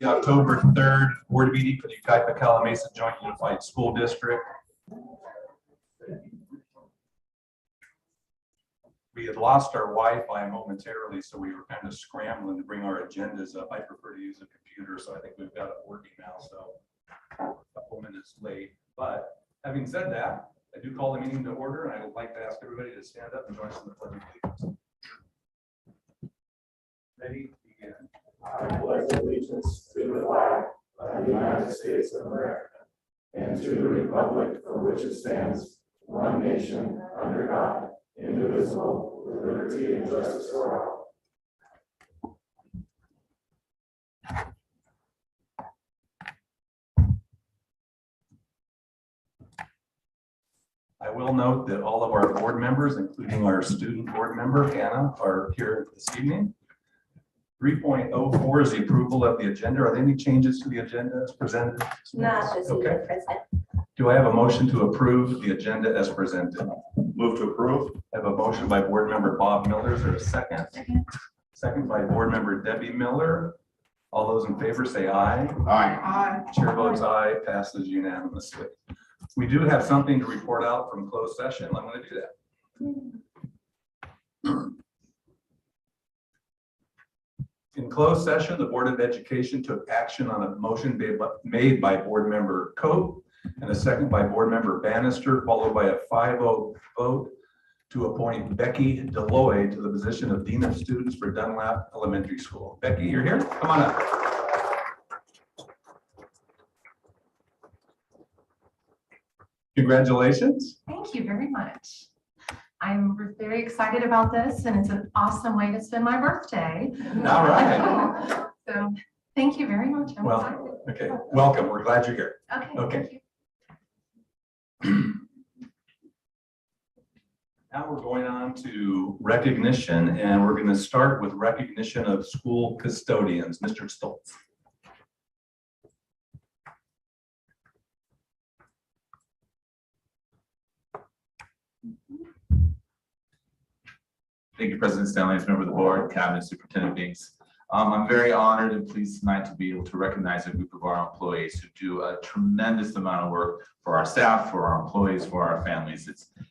The October 3rd board meeting for the Ucaipa-Calamasa Joint Unified School District. We had lost our Wi-Fi momentarily, so we were kind of scrambling to bring our agendas up. I prefer to use a computer, so I think we've got it working now, so a couple minutes late. But having said that, I do call the meeting to order, and I would like to ask everybody to stand up and join us in the Pledge of Allegiance. Ready? Begin. I pledge allegiance to the flag of the United States of America and to the republic for which it stands, one nation, under God, indivisible, with liberty and justice for all. I will note that all of our board members, including our student board member, Hannah, are here this evening. 3.04 is the approval of the agenda. Are there any changes to the agenda as presented? Not this evening, President. Do I have a motion to approve the agenda as presented? Move to approve. I have a motion by board member Bob Miller. Is there a second? Second by board member Debbie Miller. All those in favor say aye. Aye. Chair votes aye, passes unanimously. We do have something to report out from closed session. I'm going to do that. In closed session, the Board of Education took action on a motion made by board member Cope and a second by board member Bannister, followed by a 5-0 vote to appoint Becky Deloy to the position of Dean of Students for Dunlap Elementary School. Becky, you're here? Come on up. Congratulations. Thank you very much. I'm very excited about this, and it's an awesome way to spend my birthday. All right. So thank you very much. I'm Well, excited. okay, welcome. We're glad you're here. Okay. Okay. Thank you. Now we're going on to recognition, and we're going to start with recognition of school custodians. Mr. Stoltz. Thank you, President Stanley, as member of the board, cabinet, superintendent Binks. I'm very honored and pleased tonight to be able to recognize a group of our employees who do a tremendous amount of work for our staff, for our employees, for our families.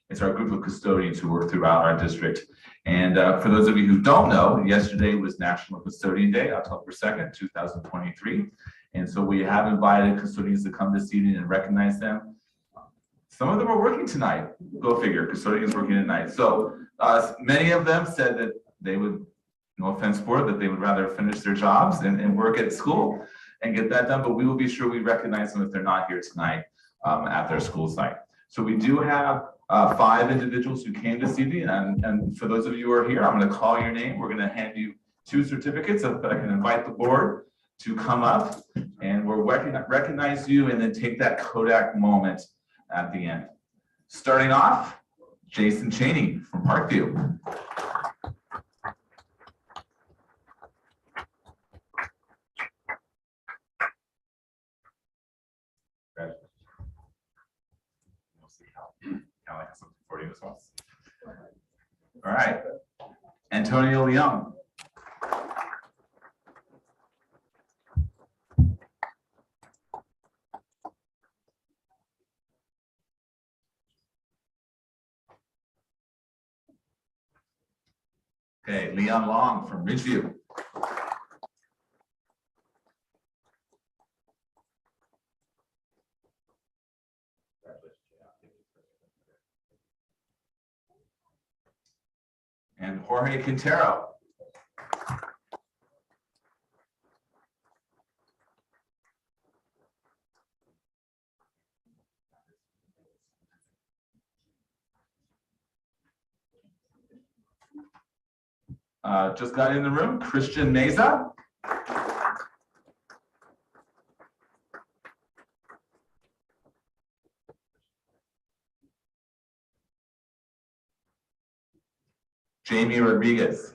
It's our group of custodians who work throughout our district. And for those of you who don't know, yesterday was National Custodian Day, October 2nd, 2023. And so we have invited custodians to come this evening and recognize them. Some of them are working tonight. Go figure, custodians working tonight. So many of them said that they would, no offense for it, that they would rather finish their jobs and work at school and get that done. But we will be sure we recognize them if they're not here tonight at their school site. So we do have 5 individuals who came this evening. And for those of you who are here, I'm going to call your name. We're going to hand you 2 certificates. If I can invite the board to come up and we'll recognize you and then take that Kodak moment at the end. Starting off, Jason Cheney from Parkview. All right, Antonio Leung. Okay, Leon Long from Ridgeview. And Jorge Quintero. Just got in the room, Christian Meza. Jamie Rodriguez.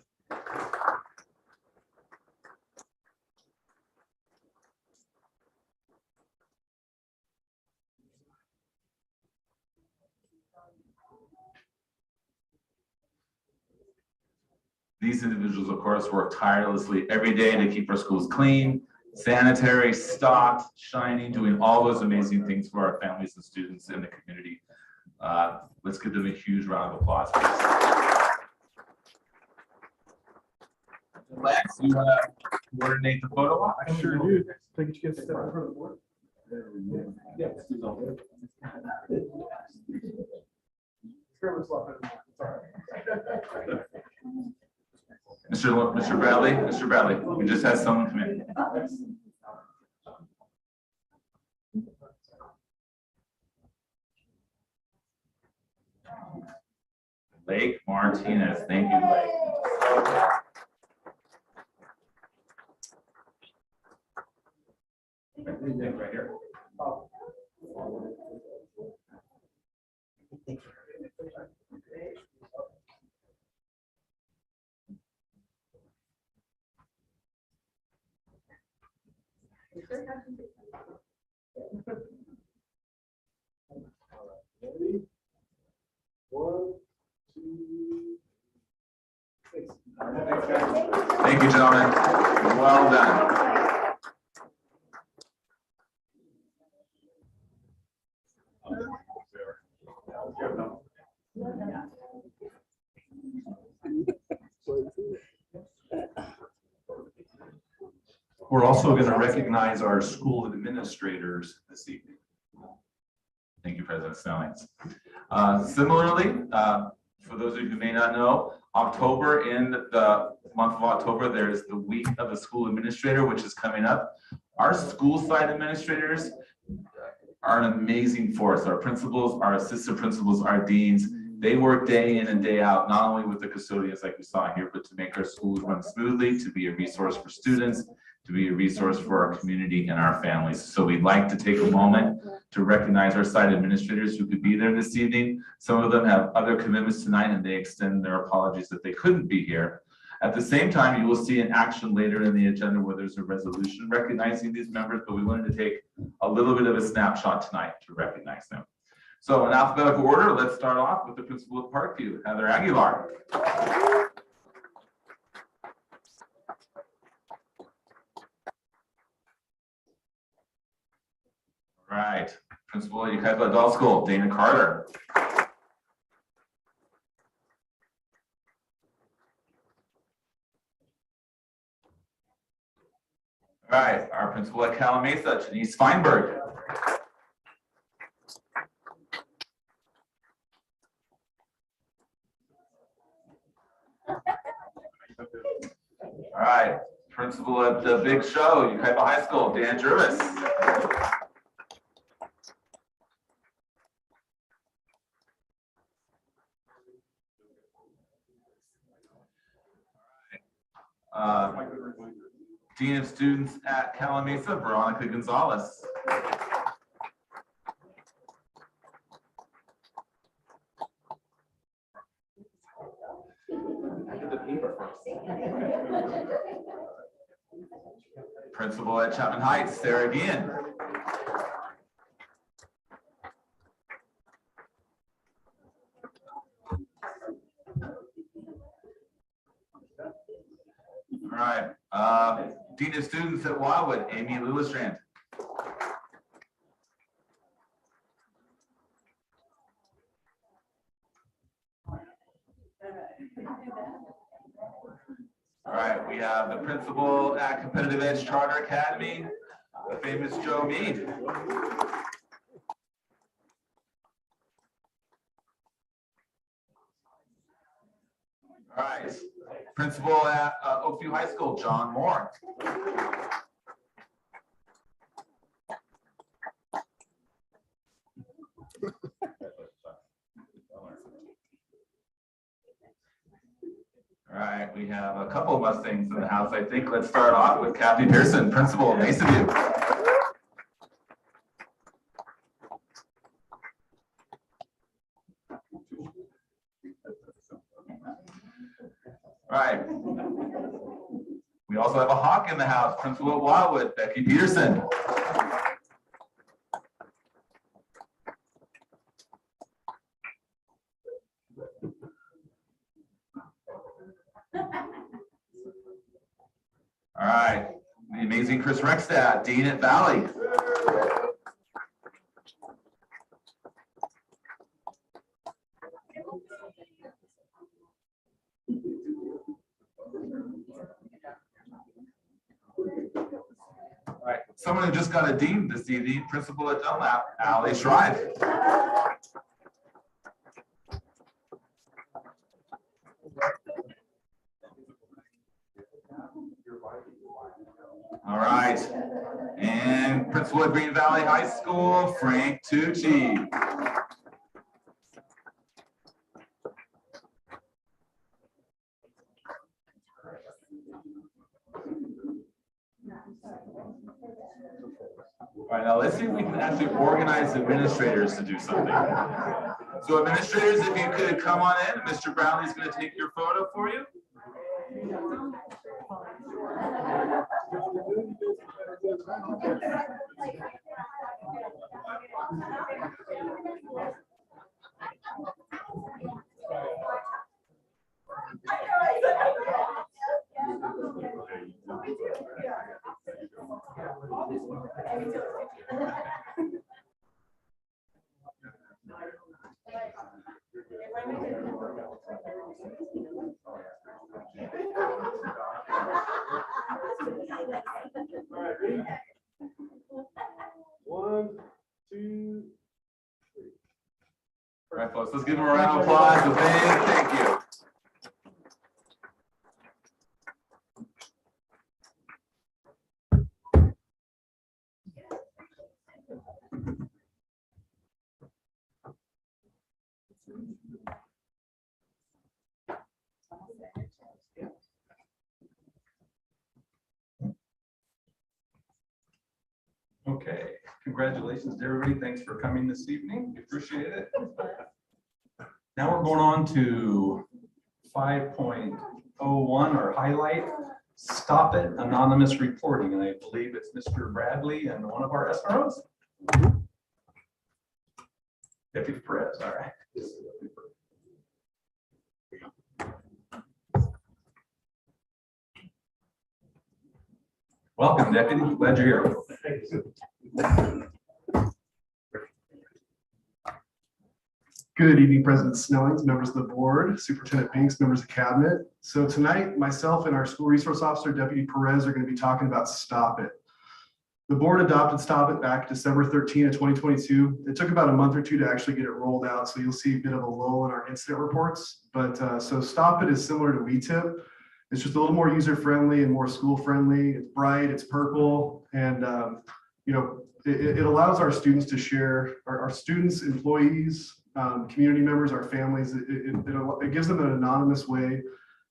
These individuals, of course, work tirelessly every day to keep our schools clean, sanitary, stocked, shining, doing all those amazing things for our families and students in the community. Let's give them a huge round of applause. Lex, you want to coordinate the photo op? I sure do. Think you get step in front of the board. Yeah. Mr. Bradley, we just had someone come in. Lake Martinez, thank you, Lake. Right here. Ready? 1, 2, 3. Thank you, gentlemen. Well done. We're also going to recognize our school administrators this evening. Thank you, President Snellings. Similarly, for those of you who may not know, October, in the month of October, there's the week of the school administrator, which is coming up. Our school site administrators are an amazing force. Our principals, our assistant principals, our deans, they work day in and day out, not only with the custodians like we saw here, but to make our schools run smoothly, to be a resource for students, to be a resource for our community and our families. So we'd like to take a moment to recognize our site administrators who could be there this evening. Some of them have other commitments tonight and they extend their apologies that they couldn't be here. At the same time, you will see an action later in the agenda where there's a resolution recognizing these members, but we wanted to take a little bit of a snapshot tonight to recognize them. So in alphabetical order, let's start off with the principal of Parkview, Heather Aguilar. All right, principal at Yucaipa Adult School, Dana Carter. All right, our principal at Calamasa, Janice Feinberg. All right, principal at the Big Show, Yucaipa High School, Dan Jervis. Dean of Students at Calamasa, Veronica Gonzalez. Principal at Chapman Heights, Sarah Guillen. All right, Dean of Students at Wildwood, Amy Lillestrand. All right, we have the principal at Competitive Edge Charter Academy, the famous Joe Mead. All right, principal at Oakview High School, John Moore. All right, we have a couple of Mustangs in the house, I think. Let's start off with Kathy Pearson, principal of Mesa View. All right. We also have a hawk in the house, principal of Wildwood, Becky Peterson. All right, the Amazing Chris Rexstad, Dean at Valley. All right, someone who just got a dean this evening, principal at Dunlap, Allie Schrive. All right, and principal at Green Valley High School, Frank Tucci. All right, now let's see if we can actually organize administrators to do something. So administrators, if you could come on in, Mr. Brownlee's going to take your photo for you. All right, ready? 1, 2, 3. All right, folks, let's give them a round of applause. A big thank you. Okay, congratulations to everybody. Thanks for coming this evening. We appreciate it. Now we're going on to 5.01, our highlight, Stop It Anonymous Reporting. And I believe it's Mr. Bradley and one of our SROs. Deputy Perez, all right. Welcome, Deputy. Glad you're here. Good evening, President Snellings, members of the board, Superintendent Binks, members of cabinet. So tonight, myself and our school resource officer, Deputy Perez, are going to be talking about Stop It. The board adopted Stop It back December 13 of 2022. It took about a month or two to actually get it rolled out, so you'll see a bit of a lull in our incident reports. But so Stop It is similar to WeTip. It's just a little more user-friendly and more school-friendly. It's bright, it's purple, and you know, it allows our students to share, our students, employees, community members, our families. It gives them an anonymous way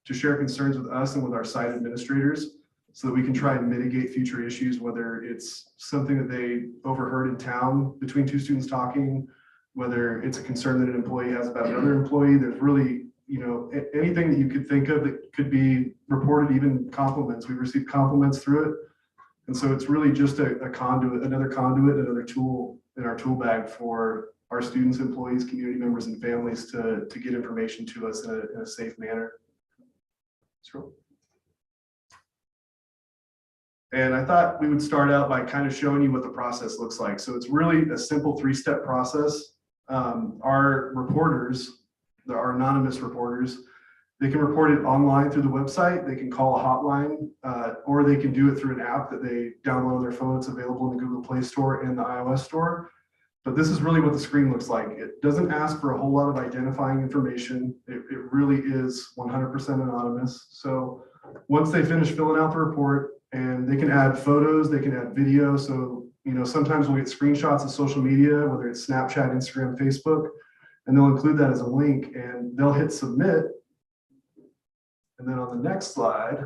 to share concerns with us and with our site administrators so that we can try and mitigate future issues, whether it's something that they overheard in town between two students talking, whether it's a concern that an employee has about another employee. There's really, you know, anything that you could think of that could be reported, even compliments. We've received compliments through it. And so it's really just a conduit, another tool in our tool bag for our students, employees, community members, and families to get information to us in a safe manner. Sure. And I thought we would start out by kind of showing you what the process looks like. So it's really a simple 3-step process. Our reporters, our anonymous reporters, they can report it online through the website. They can call a hotline, or they can do it through an app that they download on their phone. It's available in the Google Play Store and the iOS Store. But this is really what the screen looks like. It doesn't ask for a whole lot of identifying information. It really is 100% anonymous. So once they finish filling out the report, and they can add photos, they can add video. So, you know, sometimes we'll get screenshots of social media, whether it's Snapchat, Instagram, Facebook, and they'll include that as a link and they'll hit submit. And then on the next slide,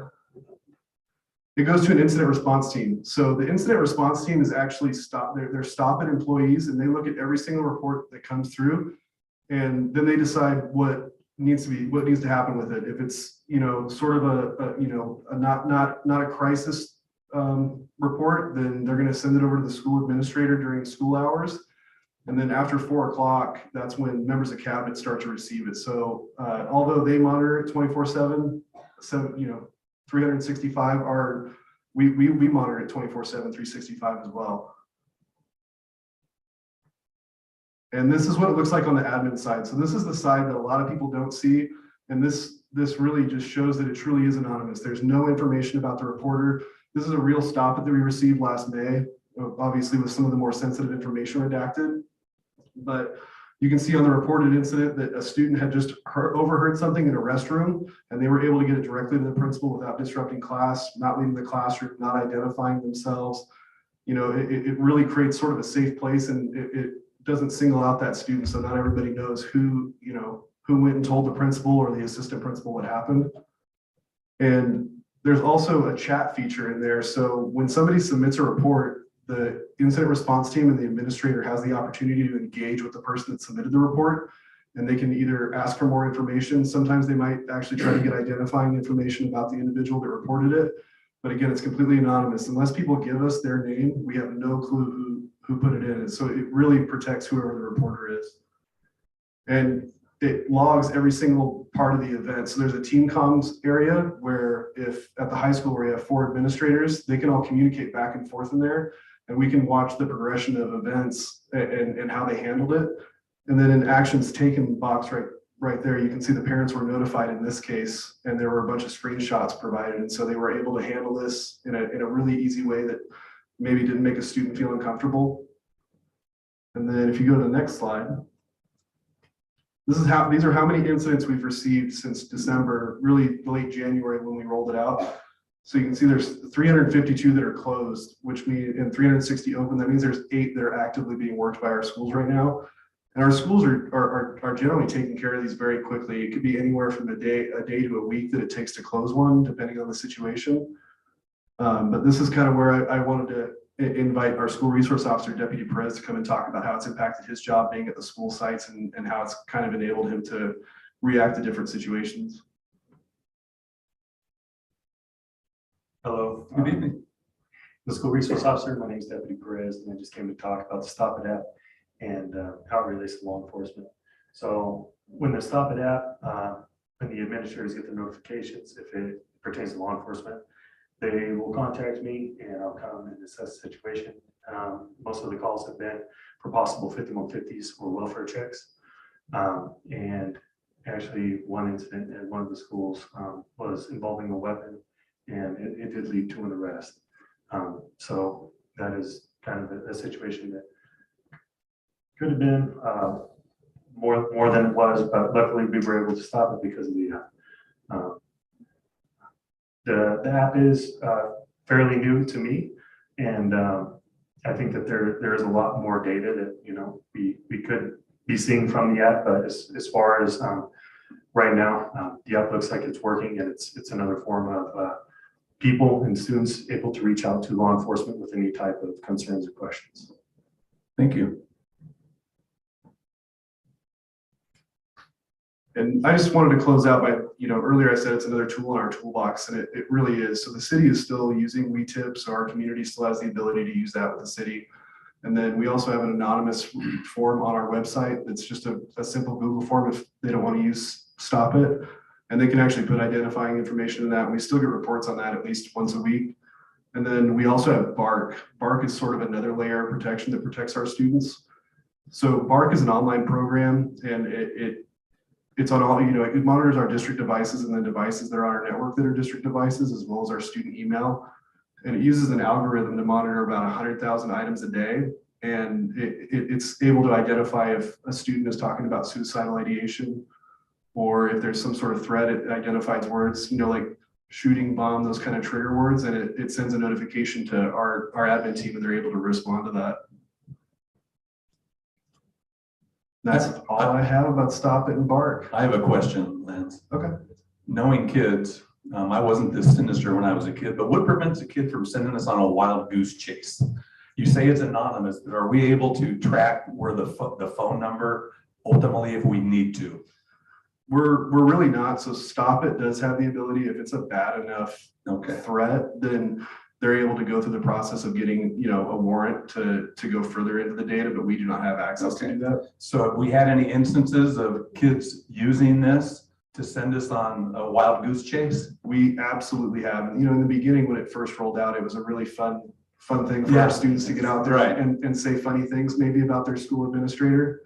it goes to an incident response team. So the incident response team is actually they're Stop It employees, and they look at every single report that comes through, and then they decide what needs to happen with it. If it's, you know, sort of not a crisis report, then they're going to send it over to the school administrator during school hours. And then after 4 o'clock, that's when members of cabinet start to receive it. So although they monitor it 24/7, 365, our we monitor it 24/7, 365 as well. And this is what it looks like on the admin side. So this is the side that a lot of people don't see. And this really just shows that it truly is anonymous. There's no information about the reporter. This is a real stop-it that we received last May, obviously with some of the more sensitive information redacted. But you can see on the reported incident that a student had just overheard something in a restroom, and they were able to get it directly to the principal without disrupting class, not leaving the classroom, not identifying themselves. You know, it really creates sort of a safe place, and it doesn't single out that student, so not everybody knows who went and told the principal or the assistant principal what happened. And there's also a chat feature in there. So when somebody submits a report, the incident response team and the administrator has the opportunity to engage with the person that submitted the report, and they can either ask for more information. Sometimes they might actually try to get identifying information about the individual that reported it. But again, it's completely anonymous. Unless people give us their name, we have no clue who put it in. And so it really protects whoever the reporter is. And it logs every single part of the event. So there's a team comms area where if at the high school where you have 4 administrators, they can all communicate back and forth in there. And we can watch the progression of events and how they handled it. And then in actions taken box right there, you can see the parents were notified in this case, and there were a bunch of screenshots provided. And so they were able to handle this in a really easy way that maybe didn't make a student feel uncomfortable. And then if you go to the next slide, these are how many incidents we've received since December, really late January when we rolled it out. So you can see there's 352 that are closed, which means, and 360 open. That means there's 8 that are actively being worked by our schools right now. And our schools are generally taking care of these very quickly. It could be anywhere from a day to a week that it takes to close one, depending on the situation. But this is kind of where I wanted to invite our school resource officer, Deputy Perez, to come and talk about how it's impacted his job being at the school sites and how it's kind of enabled him to react to different situations. Hello. Good evening. The school resource officer, my name is Deputy Perez, and I just came to talk about the Stop It app and how it relates to law enforcement. So when the Stop It app, when the administrators get the notifications, if it pertains to law enforcement, they will contact me and I'll come and assess the situation. Most of the calls have been for possible 5150s or welfare checks. And actually one incident at one of the schools was involving a weapon, and it did lead to an arrest. So that is kind of a situation that could have been more than it was, but luckily we were able to stop it because of the app is fairly new to me, and I think that there is a lot more data that we could be seeing from the app. But as far as right now, the app looks like it's working, and it's another form of people and students able to reach out to law enforcement with any type of concerns or questions. Thank you. And I just wanted to close out by, earlier I said it's another tool in our toolbox, and it really is. So the city is still using WeTip, so our community still has the ability to use that with the city. And then we also have an anonymous form on our website that's just a simple Google form if they don't want to use Stop It. And they can actually put identifying information in that. And we still get reports on that at least once a week. And then we also have Bark. Bark is sort of another layer of protection that protects our students. So Bark is an online program, and it's on all, it monitors our district devices and the devices that are on our network that are district devices, as well as our student email. And it uses an algorithm to monitor about 100,000 items a day. And it's able to identify if a student is talking about suicidal ideation, or if there's some sort of threat. It identifies words, like shooting, bomb, those kind of trigger words. And it sends a notification to our admin team, and they're able to respond to that. That's all I have about Stop It and Bark. I have a question, Lance. Okay. Knowing kids, I wasn't this sinister when I was a kid, but what prevents a kid from sending us on a wild goose chase? You say it's anonymous, but are we able to track where the phone number ultimately if we need to? We're really not. So Stop It does have the ability, if it's a bad enough threat, then they're able to go through the process of getting, a warrant to go further into the data, but we do not have access to do that. So have we had any instances of kids using this to send us on a wild goose chase? We absolutely have. And, in the beginning, when it first rolled out, it was a really fun thing for Yeah. our students to get out there Right. and say funny things maybe about their school administrator.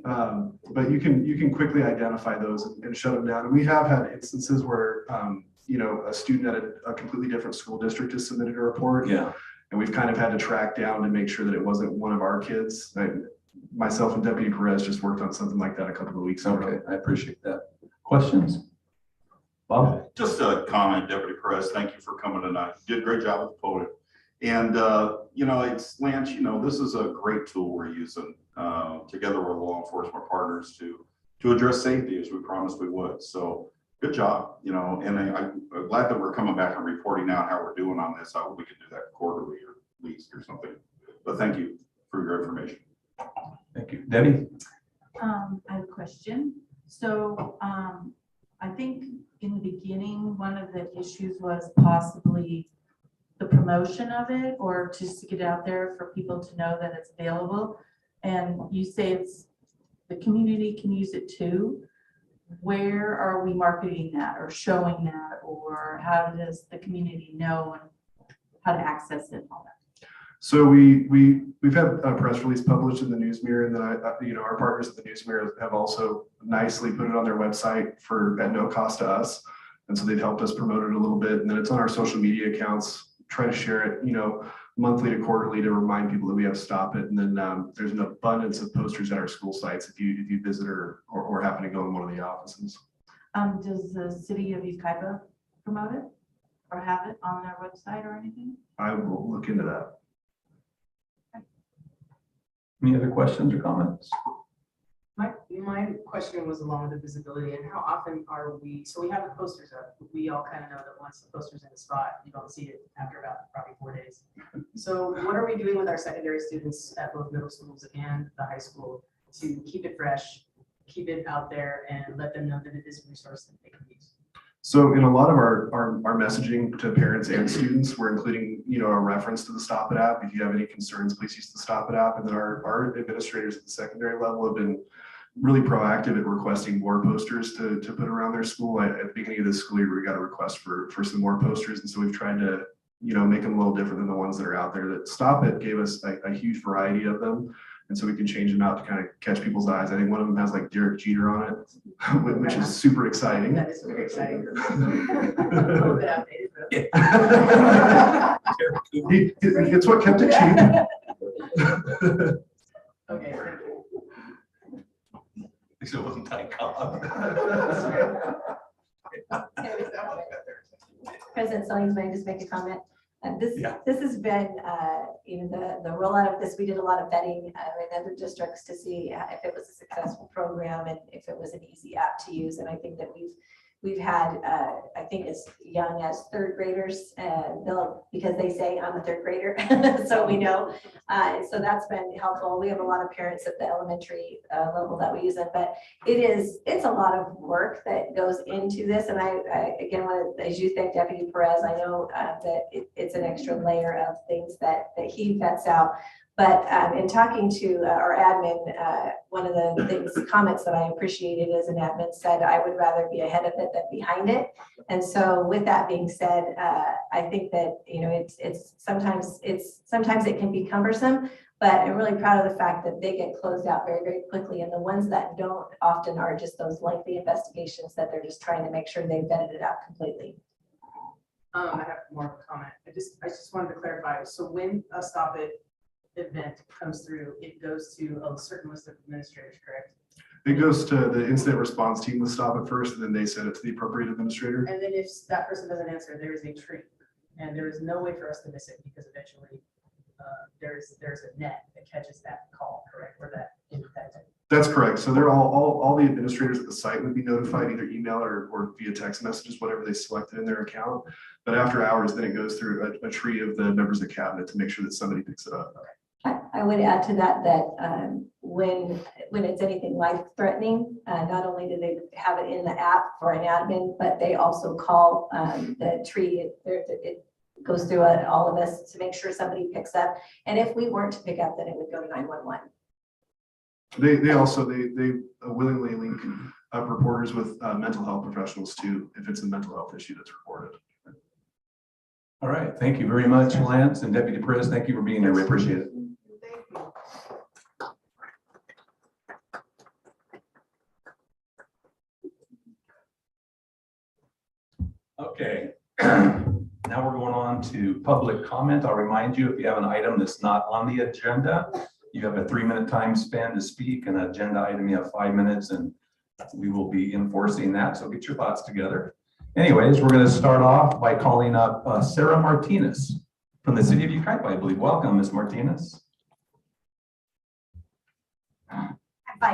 But you can quickly identify those and shut them down. And we have had instances where, a student at a completely different school district has submitted a report. Yeah. And we've kind of had to track down to make sure that it wasn't one of our kids. Myself and Deputy Perez just worked on something like that a couple of weeks ago. Okay, I appreciate that. Questions? Bob? Just a comment, Deputy Perez, thank you for coming tonight. You did a great job with the podium. And, it's Lance, this is a great tool we're using together with law enforcement partners to address safety as we promised we would. So good job, and I'm glad that we're coming back and reporting out how we're doing on this. I hope we can do that quarterly or at least or something. But thank you for your information. Thank you. Debbie? I have a question. So, I think in the beginning, one of the issues was possibly the promotion of it, or just to get it out there for people to know that it's available. And you say the community can use it too. Where are we marketing that or showing that, or how does the community know and how to access it and all that? So we've had a press release published in the News Mirror, and then our partners at the News Mirror have also nicely put it on their website at no cost to us. And so they've helped us promote it a little bit, and then it's on our social media accounts. Try to share it, monthly to quarterly to remind people that we have Stop It. And then there's an abundance of posters at our school sites if you visit or happen to go in one of the offices. Does the city of Yucaipa promote it or have it on their website or anything? I will look into that. Any other questions or comments? My question was along with the visibility and how often are we, so we have the posters up. We all kind of know that once the poster's in the spot, you don't see it after about probably 4 days. So what are we doing with our secondary students at both middle schools and the high school to keep it fresh, keep it out there, and let them know that it is a resource that they can use? So in a lot of our messaging to parents and students, we're including, a reference to the Stop It app. If you have any concerns, please use the Stop It app. And then our administrators at the secondary level have been really proactive at requesting more posters to put around their school. At the beginning of this school year, we got a request for some more posters. And so we've tried to, make them a little different than the ones that are out there. That Stop It gave us a huge variety of them. And so we can change them out to kind of catch people's eyes. I think one of them has like Derek Jeter on it, which is super exciting. That is very exciting. A little bit outdated, but It's what kept it cheap. okay. It wasn't that calm. President Sillings, may I just make a comment? Yeah. This has been, the rollout of this, we did a lot of vetting in other districts to see if it was a successful program and if it was an easy app to use. And I think that we've had, I think as young as third graders, because they say I'm a third grader, so we know. So that's been helpful. We have a lot of parents at the elementary level that we use it, but it's a lot of work that goes into this. And I again, as you thank Deputy Perez, I know that it's an extra layer of things that he vets out. But in talking to our admin, one of the comments that I appreciated as an admin said, I would rather be ahead of it than behind it. And so with that being said, I think that, sometimes it can be cumbersome, but I'm really proud of the fact that they get closed out very, very quickly. And the ones that don't often are just those lengthy investigations that they're just trying to make sure they've vetted it out completely. I have more of a comment. I just wanted to clarify. So when a Stop It event comes through, it goes to a certain list of administrators, correct? It goes to the incident response team with Stop It first, and then they send it to the appropriate administrator. And then if that person doesn't answer, there is a tree, and there is no way for us to miss it because eventually there's a net that catches that call, correct? Or that. That's correct. So they're all the administrators at the site would be notified either email or via text messages, whatever they selected in their account. But after hours, then it goes through a tree of the members of the cabinet to make sure that somebody picks it up. I would add to that when it's anything life-threatening, not only do they have it in the app for an admin, but they also call the tree. It goes through all of us to make sure somebody picks up. And if we weren't to pick up, then it would go to 911. They also willingly link reporters with mental health professionals too, if it's a mental health issue that's reported. All right, thank you very much, Lance and Deputy Perez. Thank you for being here. We appreciate it. Okay, now we're going on to public comment. I'll remind you, if you have an item that's not on the agenda, you have a 3-minute time span to speak. An agenda item, you have 5 minutes, and we will be enforcing that. So get your thoughts together. Anyways, we're going to start off by calling up Sarah Martinez from the city of Yucaipa, I believe. Welcome, Ms. Martinez. I've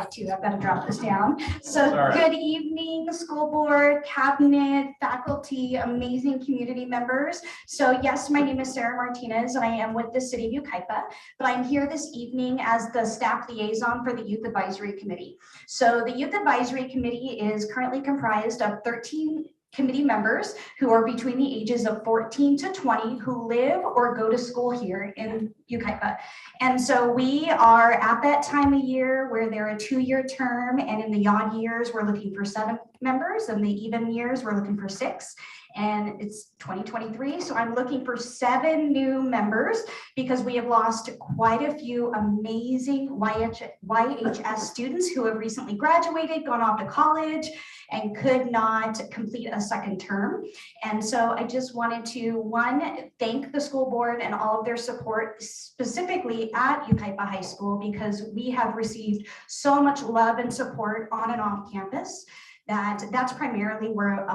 got to drop this down. So Sorry. Good evening, school board, cabinet, faculty, amazing community members. So yes, my name is Sarah Martinez and I am with the city of Yucaipa, but I'm here this evening as the staff liaison for the Youth Advisory Committee. So the Youth Advisory Committee is currently comprised of 13 committee members who are between the ages of 14 to 20 who live or go to school here in Yucaipa. And so we are at that time of year where they're a 2-year term, and in the odd years, we're looking for 7 members, and the even years, we're looking for 6. And it's 2023, so I'm looking for 7 new members because we have lost quite a few amazing YHS students who have recently graduated, gone off to college, and could not complete a second term. And so I just wanted to, one, thank the school board and all of their support, specifically at Yucaipa High School, because we have received so much love and support on and off campus. That's primarily where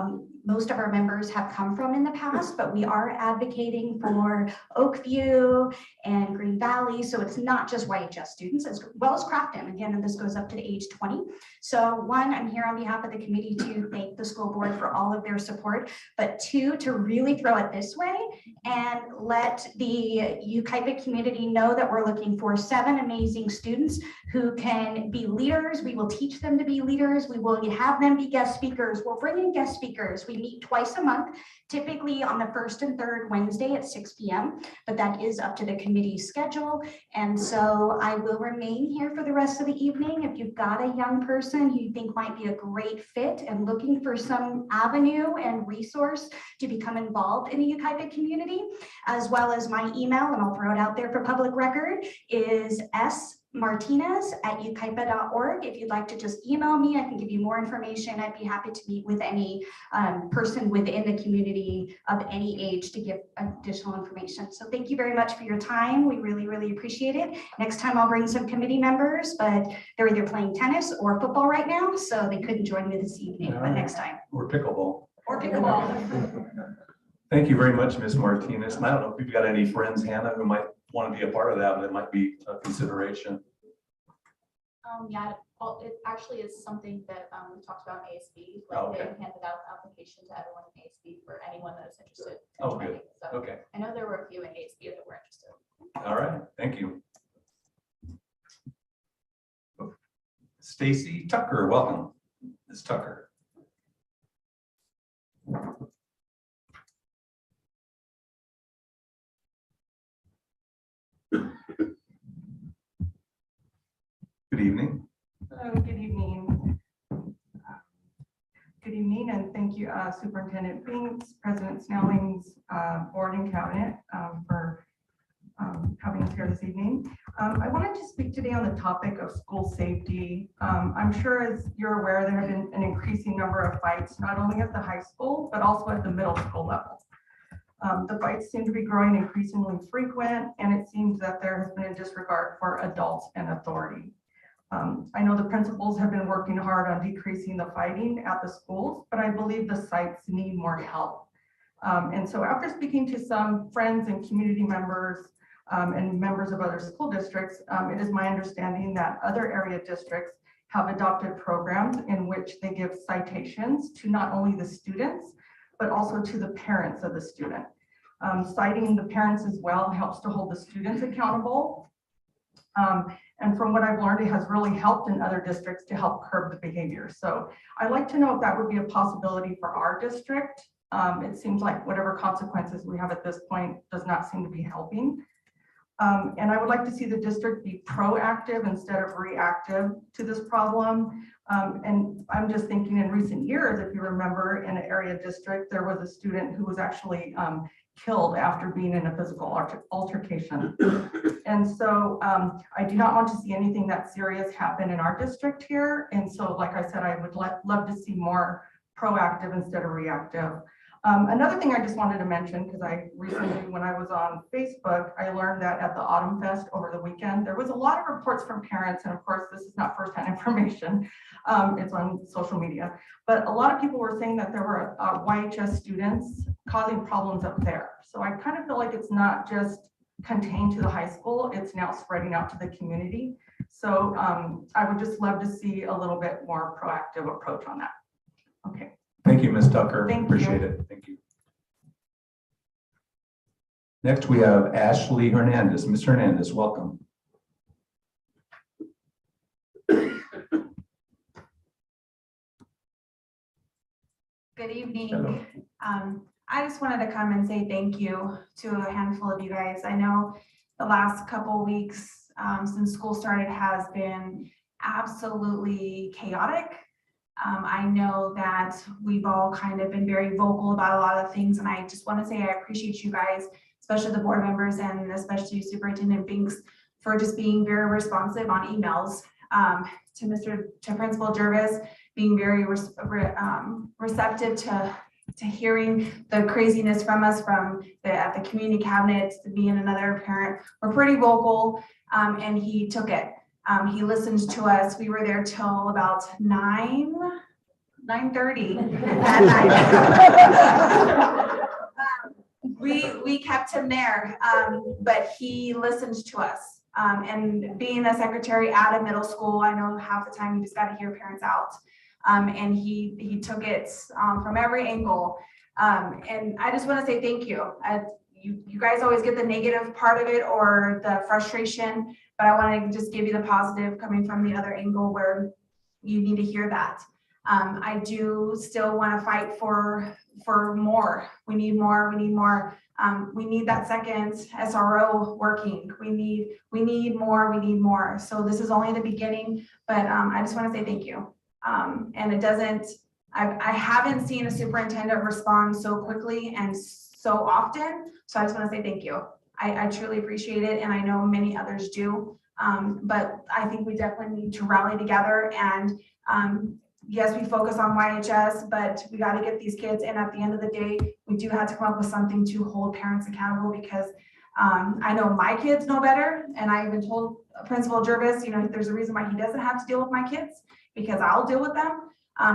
most of our members have come from in the past, but we are advocating for Oakview and Green Valley. So it's not just YHS students as well as Crafton. Again, and this goes up to the age 20. So one, I'm here on behalf of the committee to thank the school board for all of their support, but 2, to really throw it this way and let the Yucaipa community know that we're looking for 7 amazing students who can be leaders. We will teach them to be leaders. We will have them be guest speakers. We'll bring in guest speakers. We meet twice a month, typically on the 1st and 3rd Wednesday at 6 p.m., but that is up to the committee's schedule. And so I will remain here for the rest of the evening. If you've got a young person who you think might be a great fit and looking for some avenue and resource to become involved in the Yucaipa community, as well as my email, and I'll throw it out there for public record, is smartinez@yucaipa.org. If you'd like to just email me, I can give you more information. I'd be happy to meet with any person within the community of any age to give additional information. So thank you very much for your time. We really, really appreciate it. Next time I'll bring some committee members, but they're either playing tennis or football right now, so they couldn't join me this evening, but next time. Or pickleball. Or pickleball. Thank you very much, Ms. Martinez. And I don't know if you've got any friends, Hannah, who might want to be a part of that, but it might be a consideration. Yeah, well, it actually is something that we talked about in ASB. Like Okay. they handed out the application to everyone in ASB for anyone that is interested. in Oh, joining. good. So Okay. I know there were a few in ASB that were interested. All right. Thank you. Stacy Tucker, welcome. Ms. Tucker. Good evening. Hello, good evening. Good evening, and thank you, Superintendent Binks, President Snellings, Board and Cabinet for having us here this evening. I wanted to speak today on the topic of school safety. I'm sure as you're aware, there have been an increasing number of fights, not only at the high school, but also at the middle school level. The fights seem to be growing increasingly frequent, and it seems that there has been a disregard for adults and authority. I know the principals have been working hard on decreasing the fighting at the schools, but I believe the sites need more help. And so after speaking to some friends and community members and members of other school districts, it is my understanding that other area districts have adopted programs in which they give citations to not only the students, but also to the parents of the student. Citing the parents as well helps to hold the students accountable. And from what I've learned, it has really helped in other districts to help curb the behavior. So I'd like to know if that would be a possibility for our district. It seems like whatever consequences we have at this point does not seem to be helping. And I would like to see the district be proactive instead of reactive to this problem. And I'm just thinking in recent years, if you remember, in an area district, there was a student who was actually killed after being in a physical altercation. And so I do not want to see anything that serious happen in our district here. And so, like I said, I would love to see more proactive instead of reactive. Another thing I just wanted to mention, because I recently, when I was on Facebook, I learned that at the Autumn Fest over the weekend, there was a lot of reports from parents. And of course, this is not firsthand information. It's on social media. But a lot of people were saying that there were YHS students causing problems up there. So I kind of feel like it's not just contained to the high school, it's now spreading out to the community. So I would just love to see a little bit more proactive approach on that. Okay. Thank you, Ms. Tucker. Thank you. Appreciate it. Thank you. Next, we have Ashley Hernandez. Ms. Hernandez, welcome. Good evening. Hello. I just wanted to come and say thank you to a handful of you guys. I know the last couple weeks since school started has been absolutely chaotic. I know that we've all kind of been very vocal about a lot of things, and I just want to say I appreciate you guys, especially the board members and especially Superintendent Binks, for just being very responsive on emails. To Principal Jervis, being very receptive to hearing the craziness from us from at the community cabinet, to me and another parent. We're pretty vocal, and he took it. He listened to us. We were there till about 9:30 at night. We kept him there, but he listened to us. And being a secretary at a middle school, I know half the time you just got to hear parents out. And he took it from every angle. And I just want to say thank you. You guys always get the negative part of it or the frustration, but I want to just give you the positive coming from the other angle where you need to hear that. I do still want to fight for more. We need more. We need more. We need that second SRO working. We need more. We need more. So this is only the beginning, but I just want to say thank you. And it doesn't. I haven't seen a superintendent respond so quickly and so often. So I just want to say thank you. I truly appreciate it, and I know many others do. But I think we definitely need to rally together and. Yes, we focus on YHS, but we got to get these kids. And at the end of the day, we do have to come up with something to hold parents accountable, because I know my kids know better. And I even told Principal Jervis, there's a reason why he doesn't have to deal with my kids, because I'll deal with them.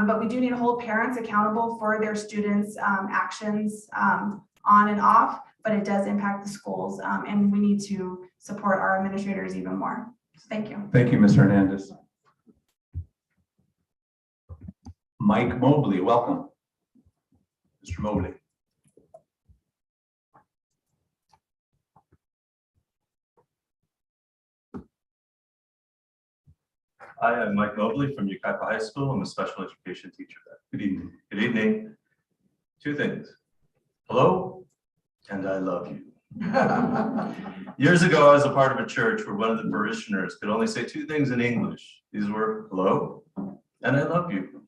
But we do need to hold parents accountable for their students' actions on and off, but it does impact the schools. And we need to support our administrators even more. So thank you. Thank you, Ms. Hernandez. Mike Mobley, welcome. Mr. Mobley. Hi, I'm Mike Mobley from Yucaipa High School. I'm a special education teacher there. Good evening. Good evening. Two things. Hello, and I love you. Years ago, I was a part of a church where one of the parishioners could only say two things in English. These were hello, and I love you.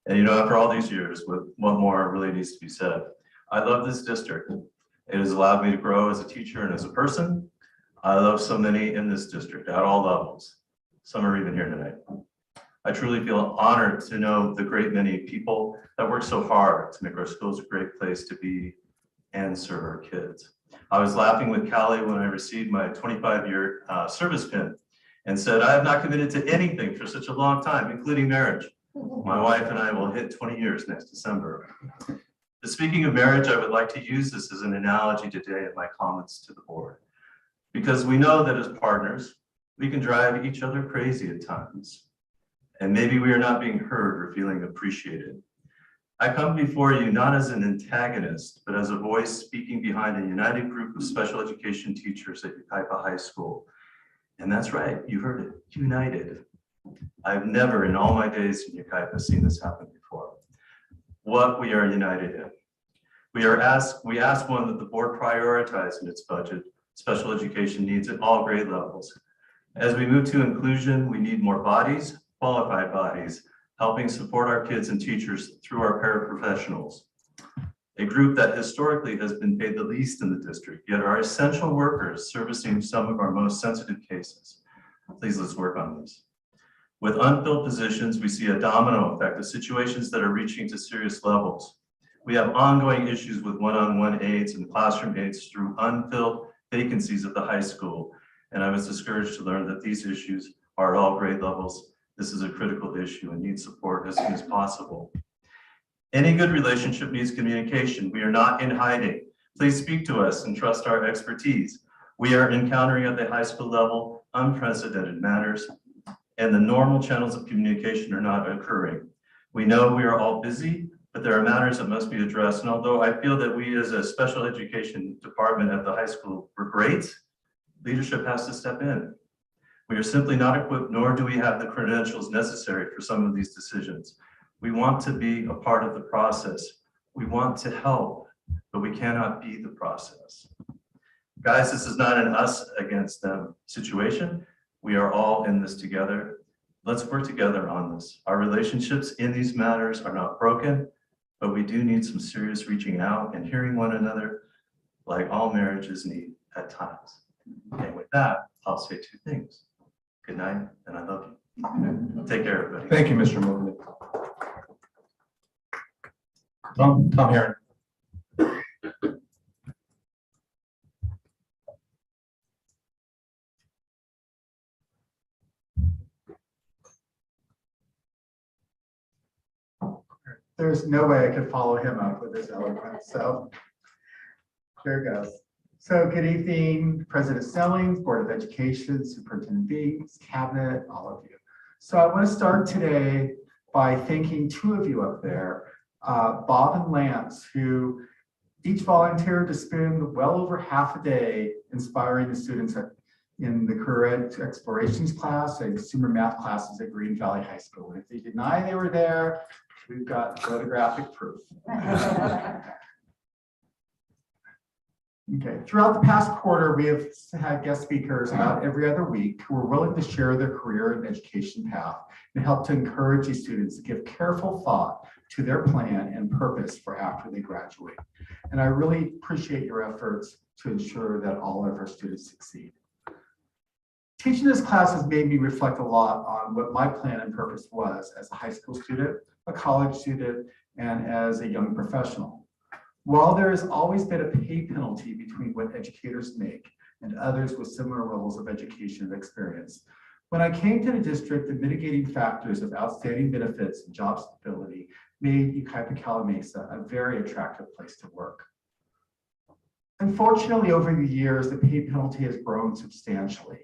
And after all these years, what more really needs to be said? I love this district. It has allowed me to grow as a teacher and as a person. I love so many in this district at all levels. Some are even here tonight. I truly feel honored to know the great many people that work so hard to make our schools a great place to be and serve our kids. I was laughing with Callie when I received my 25-year service pin and said, I have not committed to anything for such a long time, including marriage. My wife and I will hit 20 years next December. But speaking of marriage, I would like to use this as an analogy today in my comments to the board, because we know that as partners, we can drive each other crazy at times, and maybe we are not being heard or feeling appreciated. I come before you not as an antagonist, but as a voice speaking behind a united group of special education teachers at Yucaipa High School. And that's right, you heard it, united. I've never in all my days in Yucaipa seen this happen before. What we are united in. We ask one that the board prioritize in its budget special education needs at all grade levels. As we move to inclusion, we need more bodies, qualified bodies, helping support our kids and teachers through our paraprofessionals. A group that historically has been paid the least in the district, yet are essential workers servicing some of our most sensitive cases. Please, let's work on this. With unfilled positions, we see a domino effect of situations that are reaching to serious levels. We have ongoing issues with one-on-one aides and classroom aides through unfilled vacancies at the high school. And I was discouraged to learn that these issues are at all grade levels. This is a critical issue and needs support as soon as possible. Any good relationship needs communication. We are not in hiding. Please speak to us and trust our expertise. We are encountering at the high school level unprecedented matters, and the normal channels of communication are not occurring. We know we are all busy, but there are matters that must be addressed. And although I feel that we as a special education department at the high school were great, leadership has to step in. We are simply not equipped, nor do we have the credentials necessary for some of these decisions. We want to be a part of the process. We want to help, but we cannot be the process. Guys, this is not an us against them situation. We are all in this together. Let's work together on this. Our relationships in these matters are not broken, but we do need some serious reaching out and hearing one another, like all marriages need at times. And with that, I'll say two things. Good night, and I love you. Take care, everybody. Thank you, Mr. Mobley. Tom Herron. There's no way I could follow him up with his eloquence, so here it goes. So good evening, President Stellings, Board of Education, Superintendent Beams, Cabinet, all of you. So I want to start today by thanking two of you up there, Bob and Lance, who each volunteered to spend well over half a day inspiring the students in the career explorations class and consumer math classes at Green Valley High School. And if they deny they were there, we've got photographic proof. Okay, throughout the past quarter, we have had guest speakers about every other week who are willing to share their career and education path and help to encourage these students to give careful thought to their plan and purpose for after they graduate. And I really appreciate your efforts to ensure that all of our students succeed. Teaching this class has made me reflect a lot on what my plan and purpose was as a high school student, a college student, and as a young professional. While there has always been a pay penalty between what educators make and others with similar levels of education and experience, when I came to the district, the mitigating factors of outstanding benefits and job stability made Yucaipa-Calimesa a very attractive place to work. Unfortunately, over the years, the pay penalty has grown substantially.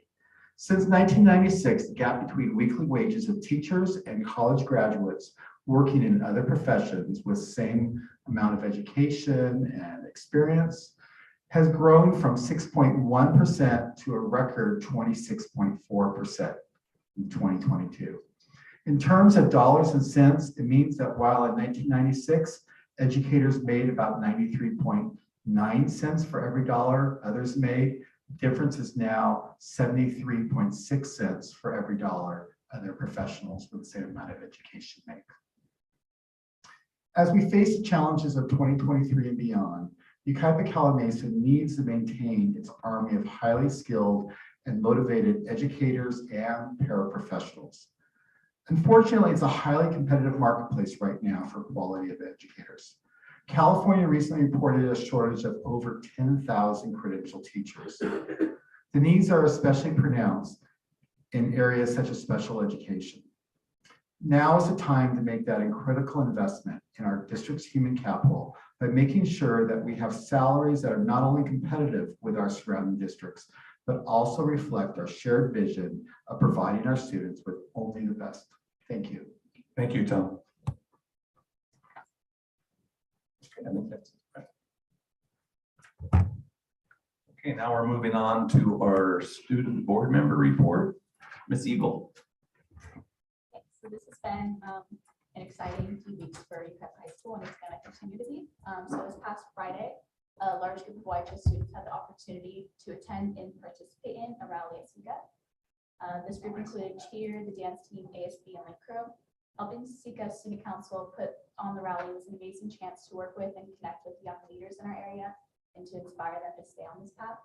Since 1996, the gap between weekly wages of teachers and college graduates working in other professions with same amount of education and experience has grown from 6.1% to a record 26.4% in 2022. In terms of dollars and cents, it means that while in 1996, educators made about 93.9 cents for every dollar others made, the difference is now 73.6 cents for every dollar other professionals with the same amount of education make. As we face the challenges of 2023 and beyond, Yucaipa-Calimesa needs to maintain its army of highly skilled and motivated educators and paraprofessionals. Unfortunately, it's a highly competitive marketplace right now for quality of educators. California recently reported a shortage of over 10,000 credentialed teachers. The needs are especially pronounced in areas such as special education. Now is the time to make that critical investment in our district's human capital by making sure that we have salaries that are not only competitive with our surrounding districts, but also reflect our shared vision of providing our students with only the best. Thank you. Thank you, Tom. Okay, now we're moving on to our student board member report. Ms. Eagle. Okay, so this has been an exciting few weeks for Yucaipa High School, and it's going to continue to be. So this past Friday, a large group of YCJUSD students had the opportunity to attend and participate in a rally at SICA. This group included cheer, the dance team, ASB, and Link Crew. Helping SICA Student Council put on the rally was an amazing chance to work with and connect with young leaders in our area and to inspire them to stay on this path.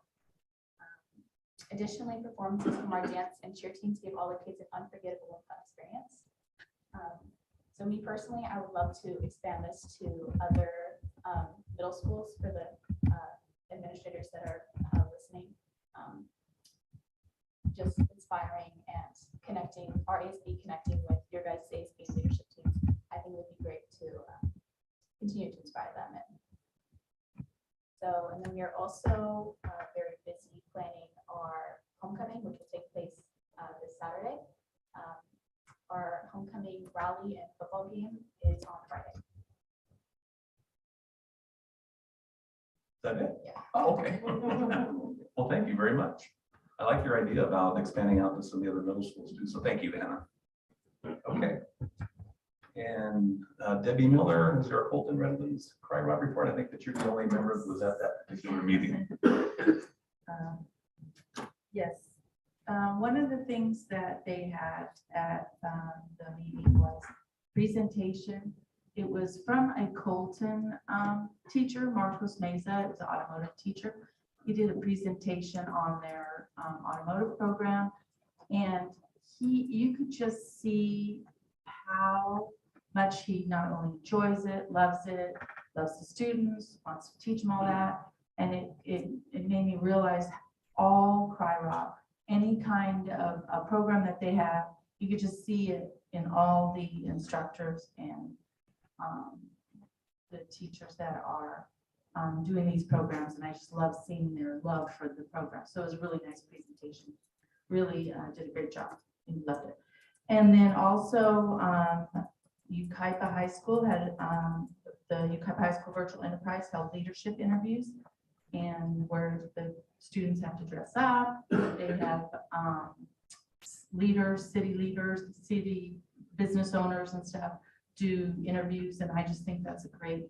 Additionally, performances from our dance and cheer teams gave all the kids an unforgettable and fun experience. So me personally, I would love to expand this to other middle schools for the administrators that are listening. Just inspiring and connecting, our ASB connecting with your guys' ASB leadership teams, I think would be great to continue to inspire them. So, and then we are also very busy planning our homecoming, which will take place this Saturday. Our homecoming rally and football game is on Friday. Is that it? Yeah. Oh, okay. Well, thank you very much. I like your idea about expanding out to some of the other middle schools too. So thank you, Anna. Okay. And Debbie Miller, is your Colton Redlands Cry Rock report? I think that you're the only member that was at that particular meeting. Yes. One of the things that they had at the meeting was presentation. It was from a Colton teacher, Marcos Meza. It was an automotive teacher. He did a presentation on their automotive program, and you could just see how much he not only enjoys it, loves the students, wants to teach them all that. And it made me realize all Cry Rock, any kind of a program that they have, you could just see it in all the instructors and the teachers that are doing these programs. And I just love seeing their love for the program. So it was a really nice presentation. Really did a great job and loved it. And then also Yucaipa High School had the Yucaipa High School Virtual Enterprise held leadership interviews, and where the students have to dress up. They have leaders, city business owners and stuff do interviews. And I just think that's a great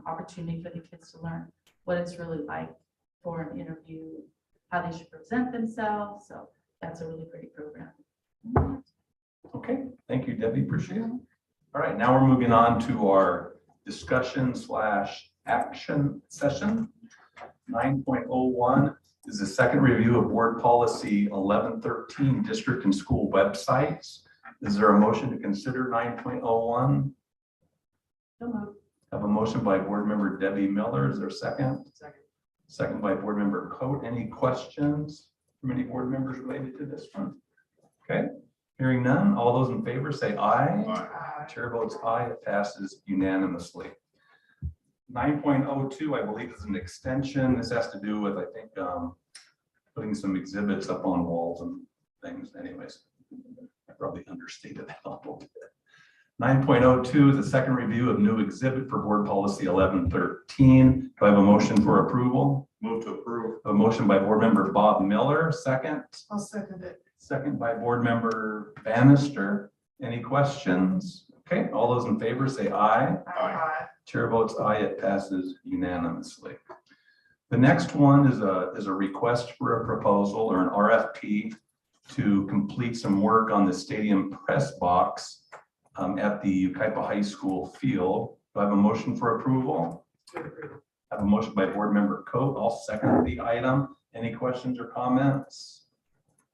opportunity for the kids to learn what it's really like for an interview, how they should present themselves. So that's a really great program. Okay, thank you, Debbie. Appreciate it. All right, now we're moving on to our discussion / action session. 9.01 is the second review of board policy 1113 district and school websites. Is there a motion to consider 9.01? So moved. Have a motion by board member Debbie Miller. Is there a second? Second by board member Coate. Any questions from any board members related to this one? Okay, hearing none. All those in favor say aye. Aye. Chair votes aye. It passes unanimously. 9.02, I believe, is an extension. This has to do with, I think, putting some exhibits up on walls and things. Anyways, I probably understated that a little bit. 9.02 is a second review of new exhibit for board policy 1113. Do I have a motion for approval? Move to approve. A motion by board member Bob Miller, second. I'll second it. Second by board member Bannister. Any questions? Okay, all those in favor say aye. Aye. Chair votes aye, it passes unanimously. The next one is a request for a proposal or an RFP to complete some work on the stadium press box at the Yucaipa High School field. Do I have a motion for approval? I have a motion by board member Coate. I'll second the item. Any questions or comments?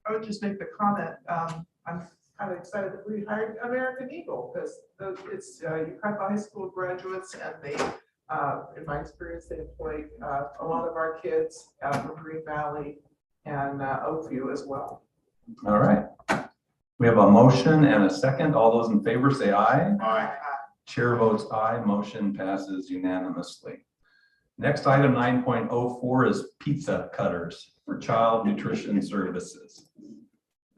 I would just make the comment, I'm kind of excited that we hired American Eagle because it's Yucaipa High School graduates, and they, in my experience, they employ a lot of our kids from Green Valley and Oakview as well. All right. We have a motion and a second. All those in favor say aye. Aye. Chair votes aye. Motion passes unanimously. Next item 9.04 is pizza cutters for child nutrition services.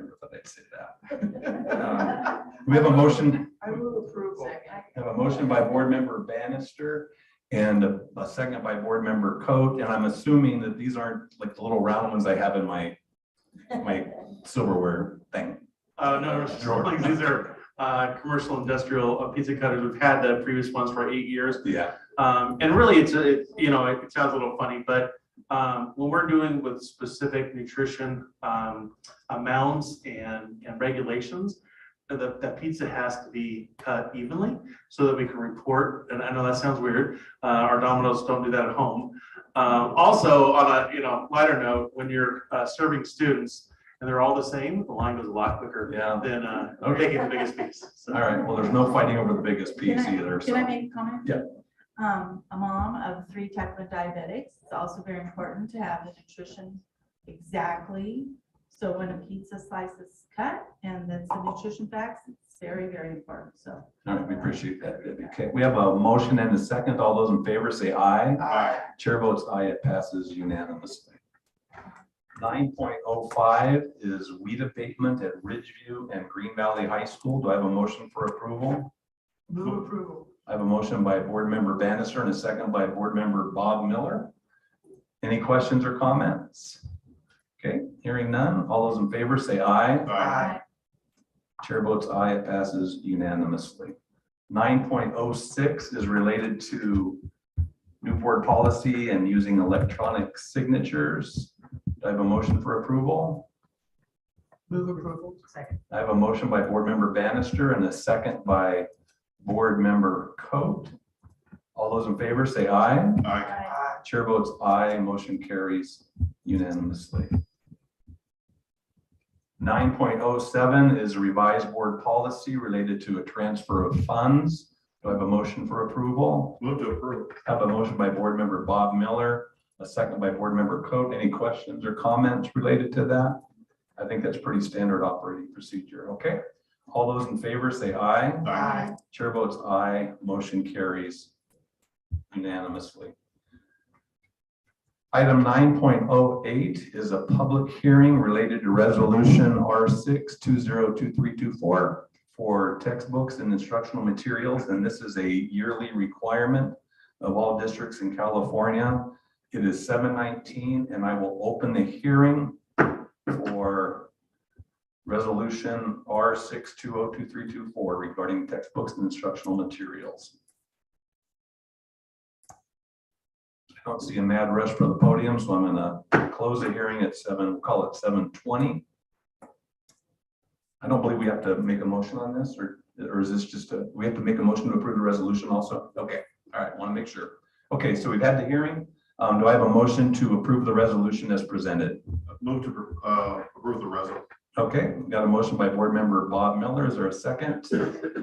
Never thought I'd say that. We have a motion. I move approval. We have a motion by board member Bannister and a second by board member Coate. And I'm assuming that these aren't like the little round ones I have in my silverware thing. No, George, these are commercial industrial pizza cutters. We've had the previous ones for 8 years. Yeah. And really, it sounds a little funny, but when we're doing with specific nutrition amounts and regulations, that pizza has to be cut evenly so that we can report. And I know that sounds weird. Our Domino's don't do that at home. Also, on a lighter note, when you're serving students and they're all the same, the line goes a lot quicker than taking the biggest piece. So. All right. Well, there's no fighting over the biggest piece either. Can I make a comment? Yeah. A mom of 3 type 1 diabetics, it's also very important to have the nutrition exactly. So when a pizza slice is cut and that's the nutrition facts, it's very, very important. So. All right, we appreciate that. Okay, we have a motion and a second. All those in favor say aye. Aye. Chair votes aye. It passes unanimously. 9.05 is weed abatement at Ridgeview and Green Valley High School. Do I have a motion for approval? Move approval. I have a motion by Board Member Bannister and a second by Board Member Bob Miller. Any questions or comments? Okay, hearing none. All those in favor say aye. Aye. Chair votes aye. It passes unanimously. 9.06 is related to new board policy and using electronic signatures. Do I have a motion for approval? Move approval. Second. I have a motion by Board Member Bannister and a second by Board Member Coate. All those in favor say aye. Aye. Chair votes aye. Motion carries unanimously. 9.07 is revised board policy related to a transfer of funds. Do I have a motion for approval? Move to approve. I have a motion by Board Member Bob Miller, a second by Board Member Coate. Any questions or comments related to that? I think that's pretty standard operating procedure. Okay. All those in favor say aye. Aye. Chair votes aye. Motion carries unanimously. Item 9.08 is a public hearing related to resolution R6202324 for textbooks and instructional materials. And this is a yearly requirement of all districts in California. It is 7:19 and I will open the hearing for resolution R6202324 regarding textbooks and instructional materials. I don't see a mad rush for the podium, so I'm gonna close the hearing at we'll call it 7:20. I don't believe we have to make a motion on this, or is this just we have to make a motion to approve the resolution also? Okay, all right, want to make sure. Okay, so we've had the hearing. Do I have a motion to approve the resolution as presented? Move to approve the resolution. Okay, we got a motion by Board Member Bob Miller. Is there a second?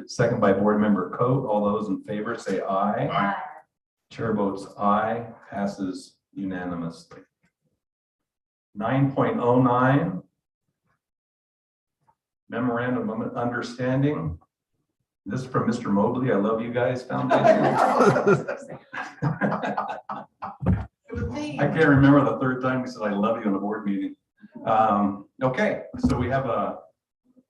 Second by Board Member Coate. All those in favor say aye. Aye. Chair votes aye, passes unanimously. 9.09, memorandum of understanding. This is from Mr. Mobley. I love you guys foundation. I can't remember the third time we said I love you in a board meeting. Okay, so we have a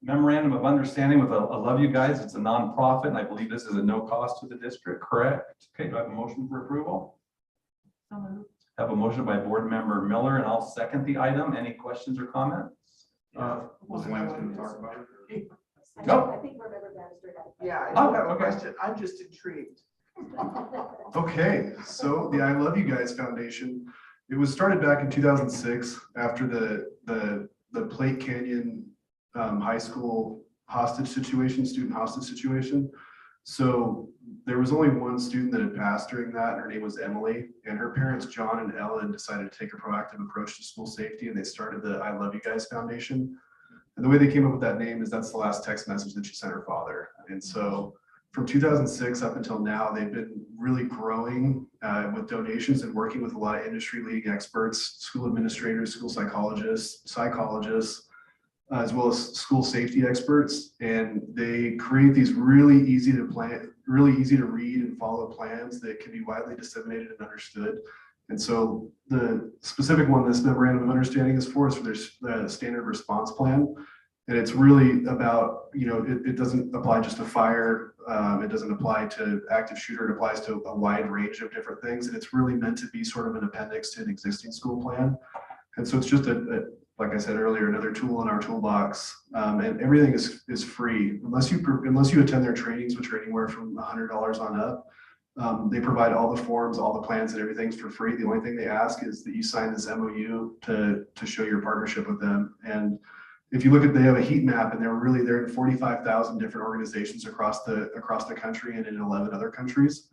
memorandum of understanding with a love you guys. It's a nonprofit, and I believe this is at no cost to the district, correct? Okay, do I have a motion for approval? So moved. I have a motion by Board Member Miller, and I'll second the item. Any questions or comments? Was Lance going to talk about it? No. I think Member Bannister had. Yeah, I do have a question. I'm just intrigued. Okay, so the I Love You Guys Foundation, it was started back in 2006 after the Plate Canyon high school student hostage situation. So there was only one student that had passed during that. Her name was Emily, and her parents, John and Ellen, decided to take a proactive approach to school safety, and they started the I Love You Guys Foundation. And the way they came up with that name is that's the last text message that she sent her father. And so from 2006 up until now, they've been really growing with donations and working with a lot of industry leading experts, school administrators, school psychologists, as well as school safety experts. And they create these really easy to read and follow plans that can be widely disseminated and understood. And so the specific one this memorandum of understanding is for their standard response plan. And it's really about, it doesn't apply just to fire. It doesn't apply to active shooter. It applies to a wide range of different things. And it's really meant to be sort of an appendix to an existing school plan. And so it's just like I said earlier, another tool in our toolbox. And everything is free unless you attend their trainings, which are anywhere from $100 on up. They provide all the forms, all the plans and everything's for free. The only thing they ask is that you sign this MOU to show your partnership with them. And if you look at, they have a heat map and they're in 45,000 different organizations across the country and in 11 other countries,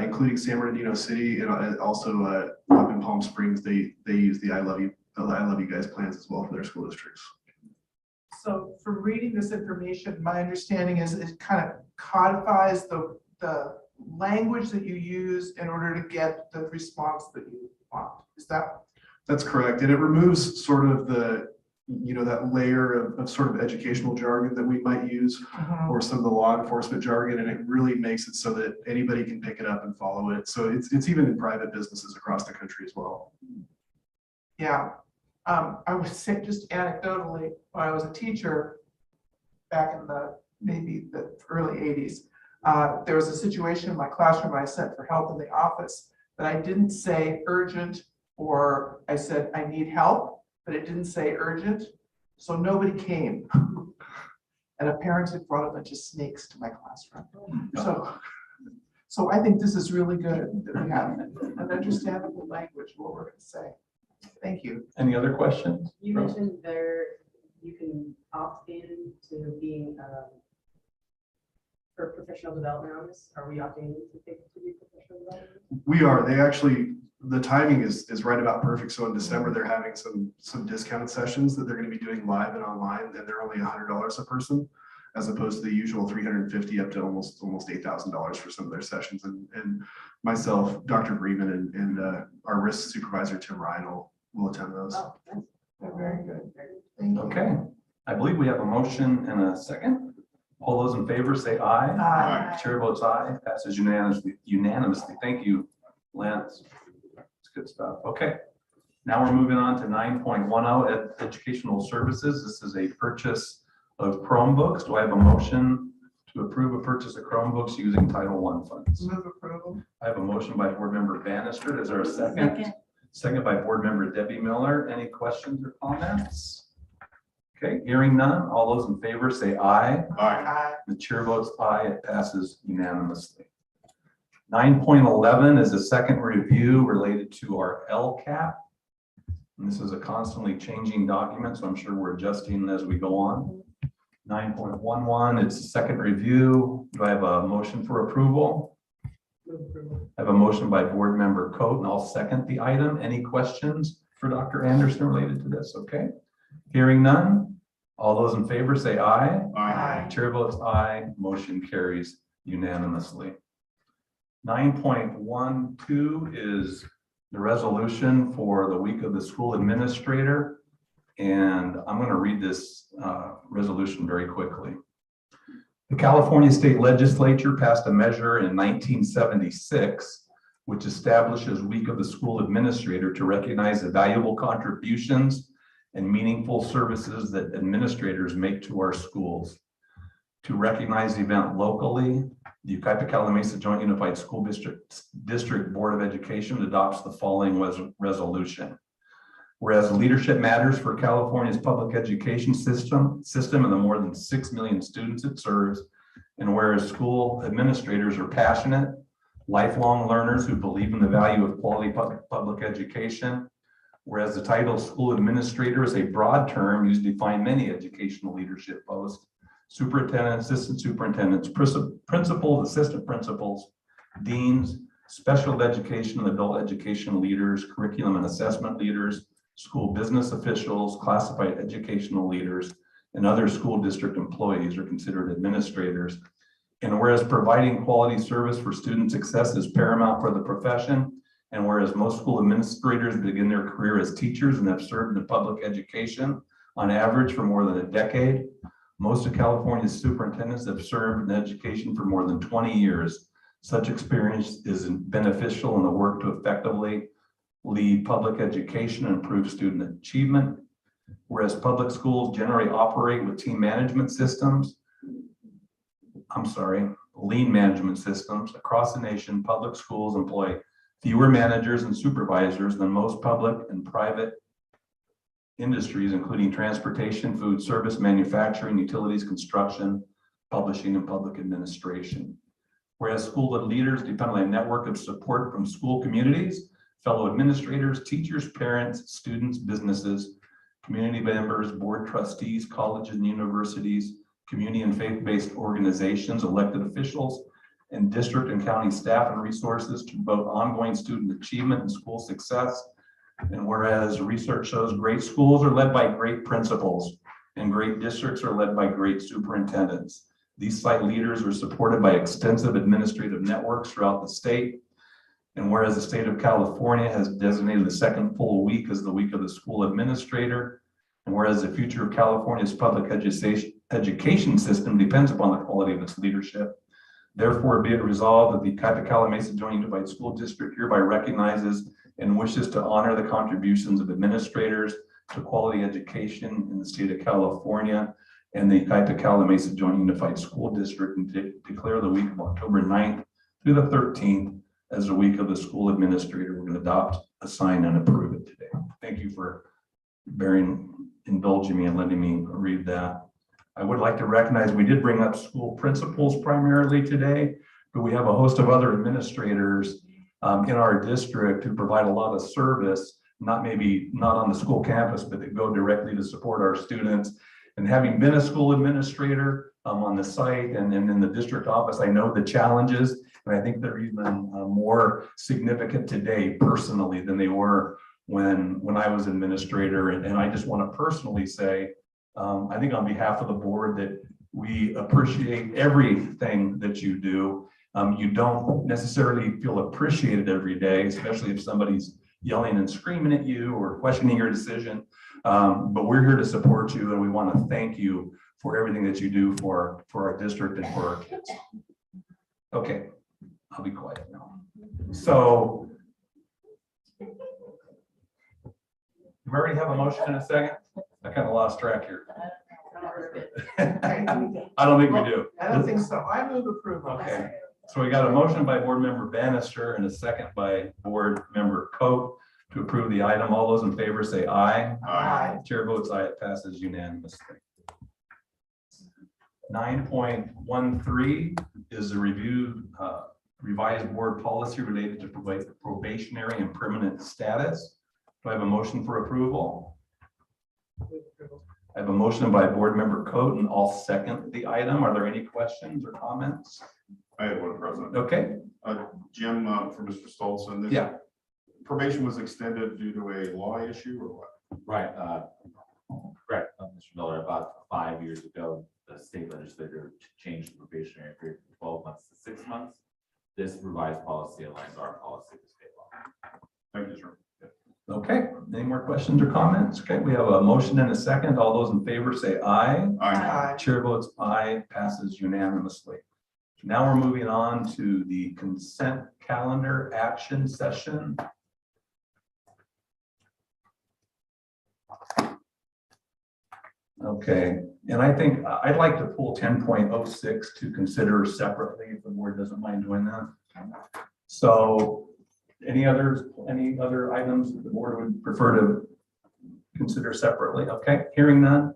including San Bernardino City and also up in Palm Springs. They use the I Love You Guys plans as well for their school districts. So from reading this information, my understanding is it kind of codifies the language that you use in order to get the response that you want. Is that? That's correct. And it removes sort of that layer of sort of educational jargon that we might use or some of the law enforcement jargon. And it really makes it so that anybody can pick it up and follow it. So it's even in private businesses across the country as well. Yeah. I would say just anecdotally, when I was a teacher back in maybe the early 80s, there was a situation in my classroom. I sent for help in the office, but I didn't say urgent, or I said I need help, but it didn't say urgent. So nobody came. And a parent had brought a bunch of snakes to my classroom. So I think this is really good that we have an understandable language of what we're going to say. Thank you. Any other questions? You mentioned you can opt in to being for professional development on this. Are we opting in to be professional development? We are. They actually, the timing is right about perfect. So in December, they're having some discounted sessions that they're going to be doing live and online, and they're only $100 a person, as opposed to the usual $350 up to almost $8,000 for some of their sessions. And myself, Dr. Bremen, and our risk supervisor, Tim Ryan, will attend those. Oh, that's very good. Thank you. Okay, I believe we have a motion and a second. All those in favor say aye. Aye. Chair votes aye, passes unanimously. Thank you, Lance. It's good stuff. Okay, now we're moving on to 9.10, educational services. This is a purchase of Chromebooks. Do I have a motion to approve a purchase of Chromebooks using Title I funds? Move approval. I have a motion by Board Member Bannister. Is there a second? Second by Board Member Debbie Miller. Any questions or comments? Okay, hearing none. All those in favor say aye. Aye. The chair votes aye. It passes unanimously. 9.11 is a second review related to our LCAP. And this is a constantly changing document, so I'm sure we're adjusting as we go on. 9.11, it's a second review. Do I have a motion for approval? Move approval. I have a motion by Board Member Coat, and I'll second the item. Any questions for Dr. Anderson related to this? Okay. Hearing none. All those in favor say aye. Aye. Chair votes aye. Motion carries unanimously. 9.12 is the resolution for the week of the school administrator. And I'm going to read this resolution very quickly. The California State Legislature passed a measure in 1976, which establishes Week of the School Administrator to recognize the valuable contributions and meaningful services that administrators make to our schools. To recognize the event locally, the Yucaipa-Calimesa Joint Unified School District Board of Education adopts the following resolution. Whereas leadership matters for California's public education system and the more than 6 million students it serves, and whereas school administrators are passionate, lifelong learners who believe in the value of quality public education, whereas the title school administrator is a broad term used to define many educational leadership posts: superintendents, assistant superintendents, principals, assistant principals, deans, special education and adult education leaders, curriculum and assessment leaders, school business officials, classified educational leaders, and other school district employees are considered administrators. And whereas providing quality service for student success is paramount for the profession, and whereas most school administrators begin their career as teachers and have served in public education on average for more than a decade, most of California's superintendents have served in education for more than 20 years. Such experience is beneficial in the work to effectively lead public education and improve student achievement. Whereas public schools generally operate with lean management systems across the nation, public schools employ fewer managers and supervisors than most public and private industries, including transportation, food service, manufacturing, utilities, construction, publishing, and public administration. Whereas school leaders depend on a network of support from school communities, fellow administrators, teachers, parents, students, businesses, community members, board trustees, colleges and universities, community and faith-based organizations, elected officials, and district and county staff and resources to promote ongoing student achievement and school success. And whereas research shows great schools are led by great principals and great districts are led by great superintendents. These site leaders are supported by extensive administrative networks throughout the state. And whereas the state of California has designated the second full week as the week of the school administrator, and whereas the future of California's public education system depends upon the quality of its leadership, therefore be it resolved that the Cuyahoga-Mesa Joint Unified School District hereby recognizes and wishes to honor the contributions of administrators to quality education in the state of California and the Cuyahoga-Mesa Joint Unified School District, and declare the week of October 9th through the 13th as the week of the school administrator. We're going to adopt, assign, and approve it today. Thank you for indulging me and letting me read that. I would like to recognize we did bring up school principals primarily today, but we have a host of other administrators in our district who provide a lot of service, not on the school campus, but that go directly to support our students. And having been a school administrator on the site and in the district office, I know the challenges, and I think they're even more significant today personally than they were when I was administrator. And I just want to personally say, I think on behalf of the board, that we appreciate everything that you do. You don't necessarily feel appreciated every day, especially if somebody's yelling and screaming at you or questioning your decision. But we're here to support you, and we want to thank you for everything that you do for our district and for our kids. Okay, I'll be quiet now. So we already have a motion in a second. I kind of lost track here. I don't think we do. I don't think so. I move approval. Okay, so we got a motion by board member Bannister and a second by board member Coe to approve the item. All those in favor say aye. Aye. Chair votes aye, it passes unanimously. 9.13 is a review revised board policy related to probationary and permanent status. Do I have a motion for approval? I have a motion by board member Cote, and I'll second the item. Are there any questions or comments? I have one, President. Okay. Jim, for Mr. Stolzen. Yeah. Probation was extended due to a law issue or what? Right, correct, Mr. Miller, about 5 years ago, the state legislature changed the probationary period from 12 months to 6 months. This revised policy aligns our policy with state law. Thank you, sir. Okay, any more questions or comments? Okay, we have a motion and a second. All those in favor say aye. Aye. Chair votes aye, passes unanimously. Now we're moving on to the consent calendar action session. Okay, and I think I'd like to pull 10.06 to consider separately, if the board doesn't mind doing that. So any other items that the board would prefer to consider separately? Okay, hearing none.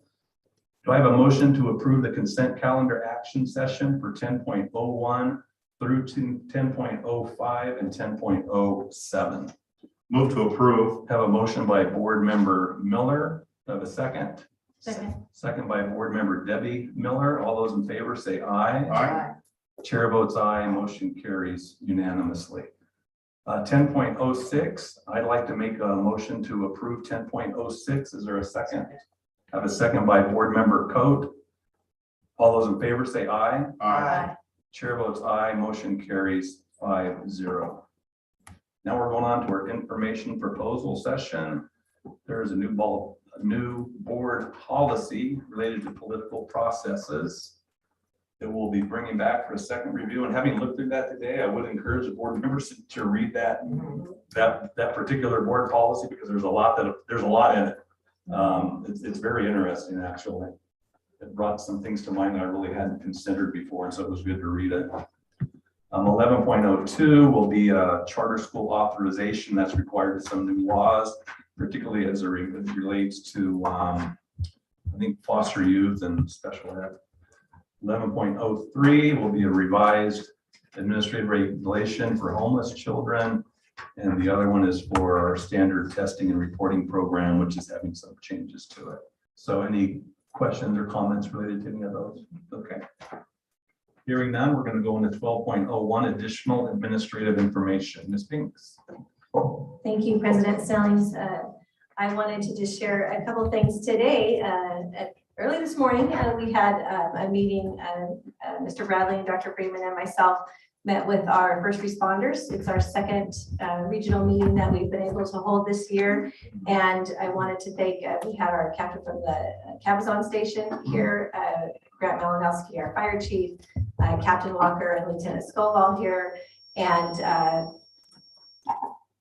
Do I have a motion to approve the consent calendar action session for 10.01 through to 10.05 and 10.07? Move to approve. Have a motion by board member Miller. Do I have a second? Second. Second by board member Debbie Miller. All those in favor say aye. Aye. Chair votes aye, motion carries unanimously. 10.06, I'd like to make a motion to approve 10.06. Is there a second? I have a second by board member Cote. All those in favor say aye. Aye. Chair votes aye, motion carries 5-0. Now we're going on to our information proposal session. There is a new board policy related to political processes that we'll be bringing back for a second review. And having looked through that today, I would encourage the board members to read that particular board policy, because there's a lot in it. It's very interesting, actually. It brought some things to mind that I really hadn't considered before, and so it was good to read it. 11.02 will be a charter school authorization that's required in some new laws. particularly as it relates to, I think, foster youth and special ed. 11.03 will be a revised administrative regulation for homeless children. And the other one is for our standard testing and reporting program, which is having some changes to it. So any questions or comments related to any of those? Okay. Hearing none, we're going to go into 12.01 additional administrative information. Ms. Binks. Thank you, President Snellings. I wanted to just share a couple of things today. Early this morning, we had a meeting. Mr. Bradley and Dr. Freeman and myself met with our first responders. It's our second regional meeting that we've been able to hold this year. And I wanted to thank, we had our captain from the Cabazon station here, Grant Malinowski, our fire chief, Captain Walker and Lieutenant Scovall here. And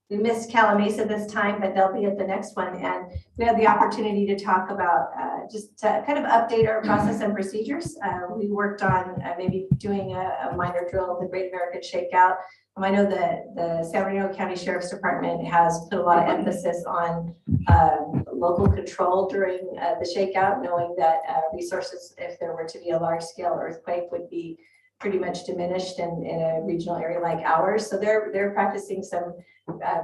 we missed Calamasa this time, but they'll be at the next one. And we had the opportunity to talk about just to kind of update our process and procedures. We worked on maybe doing a minor drill of the Great American Shakeout. I know that the San Bernardino County Sheriff's Department has put a lot of emphasis on local control during the shakeout, knowing that resources, if there were to be a large scale earthquake, would be pretty much diminished in a regional area like ours. So they're practicing some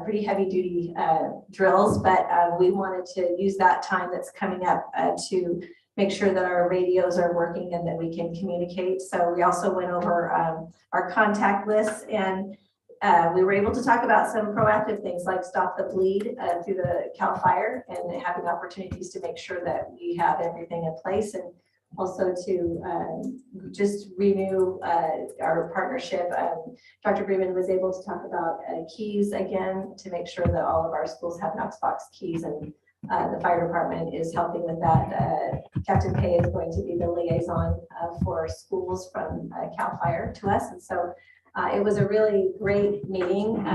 pretty heavy duty drills, but we wanted to use that time that's coming up to make sure that our radios are working and that we can communicate. So we also went over our contact lists, and we were able to talk about some proactive things like Stop the Bleed through the CAL FIRE, and having opportunities to make sure that we have everything in place, and also to just renew our partnership. Dr. Bremen was able to talk about keys again to make sure that all of our schools have Knoxbox keys, and the fire department is helping with that. Captain Pay is going to be the liaison for schools from CAL FIRE to us. And so it was a really great meeting.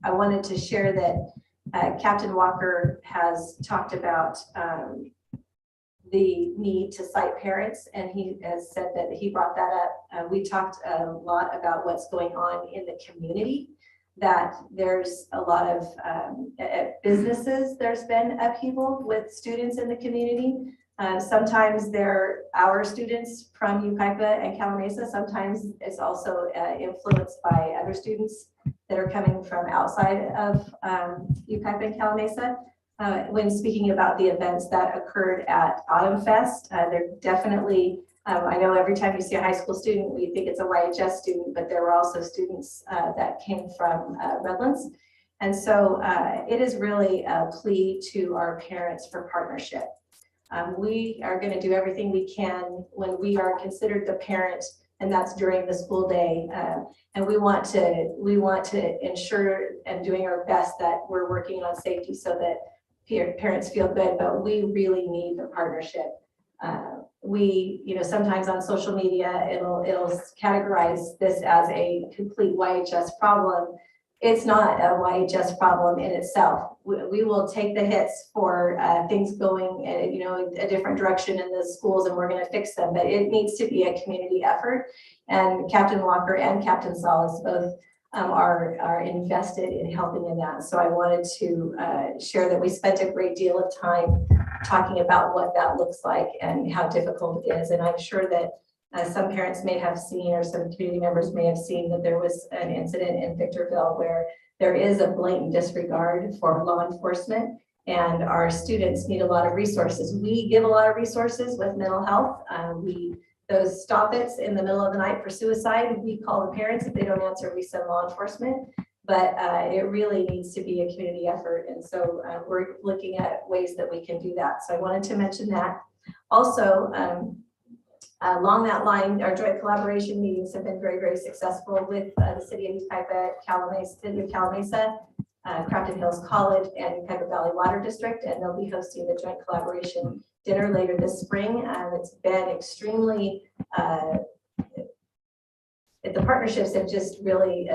I wanted to share that Captain Walker has talked about the need to cite parents, and he has said that he brought that up. We talked a lot about what's going on in the community, that there's a lot of businesses, there's been upheaval with students in the community. Sometimes they're our students from Yucaipa and Calamasa. Sometimes it's also influenced by other students that are coming from outside of Yucaipa and Calamasa. When speaking about the events that occurred at Autumn Fest, they're definitely, I know every time you see a high school student, we think it's a YHS student, but there were also students that came from Redlands. And so it is really a plea to our parents for partnership. We are going to do everything we can when we are considered the parent, and that's during the school day. And we want to ensure and doing our best that we're working on safety so that parents feel good, but we really need the partnership. Sometimes on social media, it'll categorize this as a complete YHS problem. It's not a YHS problem in itself. We will take the hits for things going, a different direction in the schools, and we're going to fix them. But it needs to be a community effort. And Captain Walker and Captain Solis both are invested in helping in that. So I wanted to share that we spent a great deal of time talking about what that looks like and how difficult it is. And I'm sure that some parents may have seen, or some community members may have seen, that there was an incident in Victorville where there is a blatant disregard for law enforcement, and our students need a lot of resources. We give a lot of resources with mental health. Those stop-its in the middle of the night for suicide, we call the parents. If they don't answer, we send law enforcement. But it really needs to be a community effort. And so we're looking at ways that we can do that. So I wanted to mention that. Also, along that line, our joint collaboration meetings have been very, very successful with the city of Yucaipa, city of Calamasa, Crafton Hills College, and Yucaipa Valley Water District, and they'll be hosting the joint collaboration dinner later this spring. It's been extremely, the partnerships have just really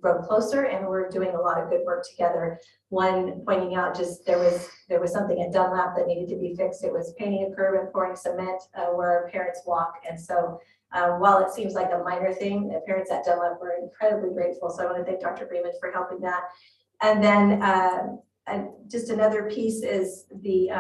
grown closer, and we're doing a lot of good work together. One pointing out, just there was something at Dunlap that needed to be fixed. It was painting a curb and pouring cement where our parents walk. And so while it seems like a minor thing, the parents at Dunlap were incredibly grateful. So I want to thank Dr. Bremen for helping that. And then just another piece is the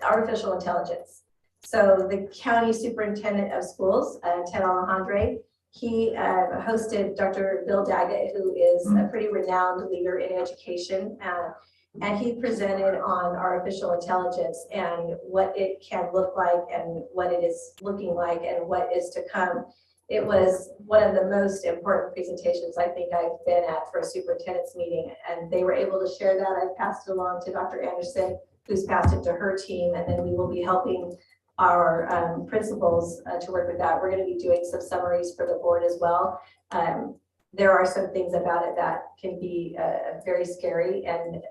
artificial intelligence. So the county superintendent of schools, Ted Alejandre, he hosted Dr. Bill Daggett, who is a pretty renowned leader in education. And he presented on artificial intelligence and what it can look like and what it is looking like and what is to come. It was one of the most important presentations I think I've been at for a superintendent's meeting, and they were able to share that. I passed it along to Dr. Anderson, who's passed it to her team, and then we will be helping our principals to work with that. We're going to be doing some summaries for the board as well. There are some things about it that can be very scary, and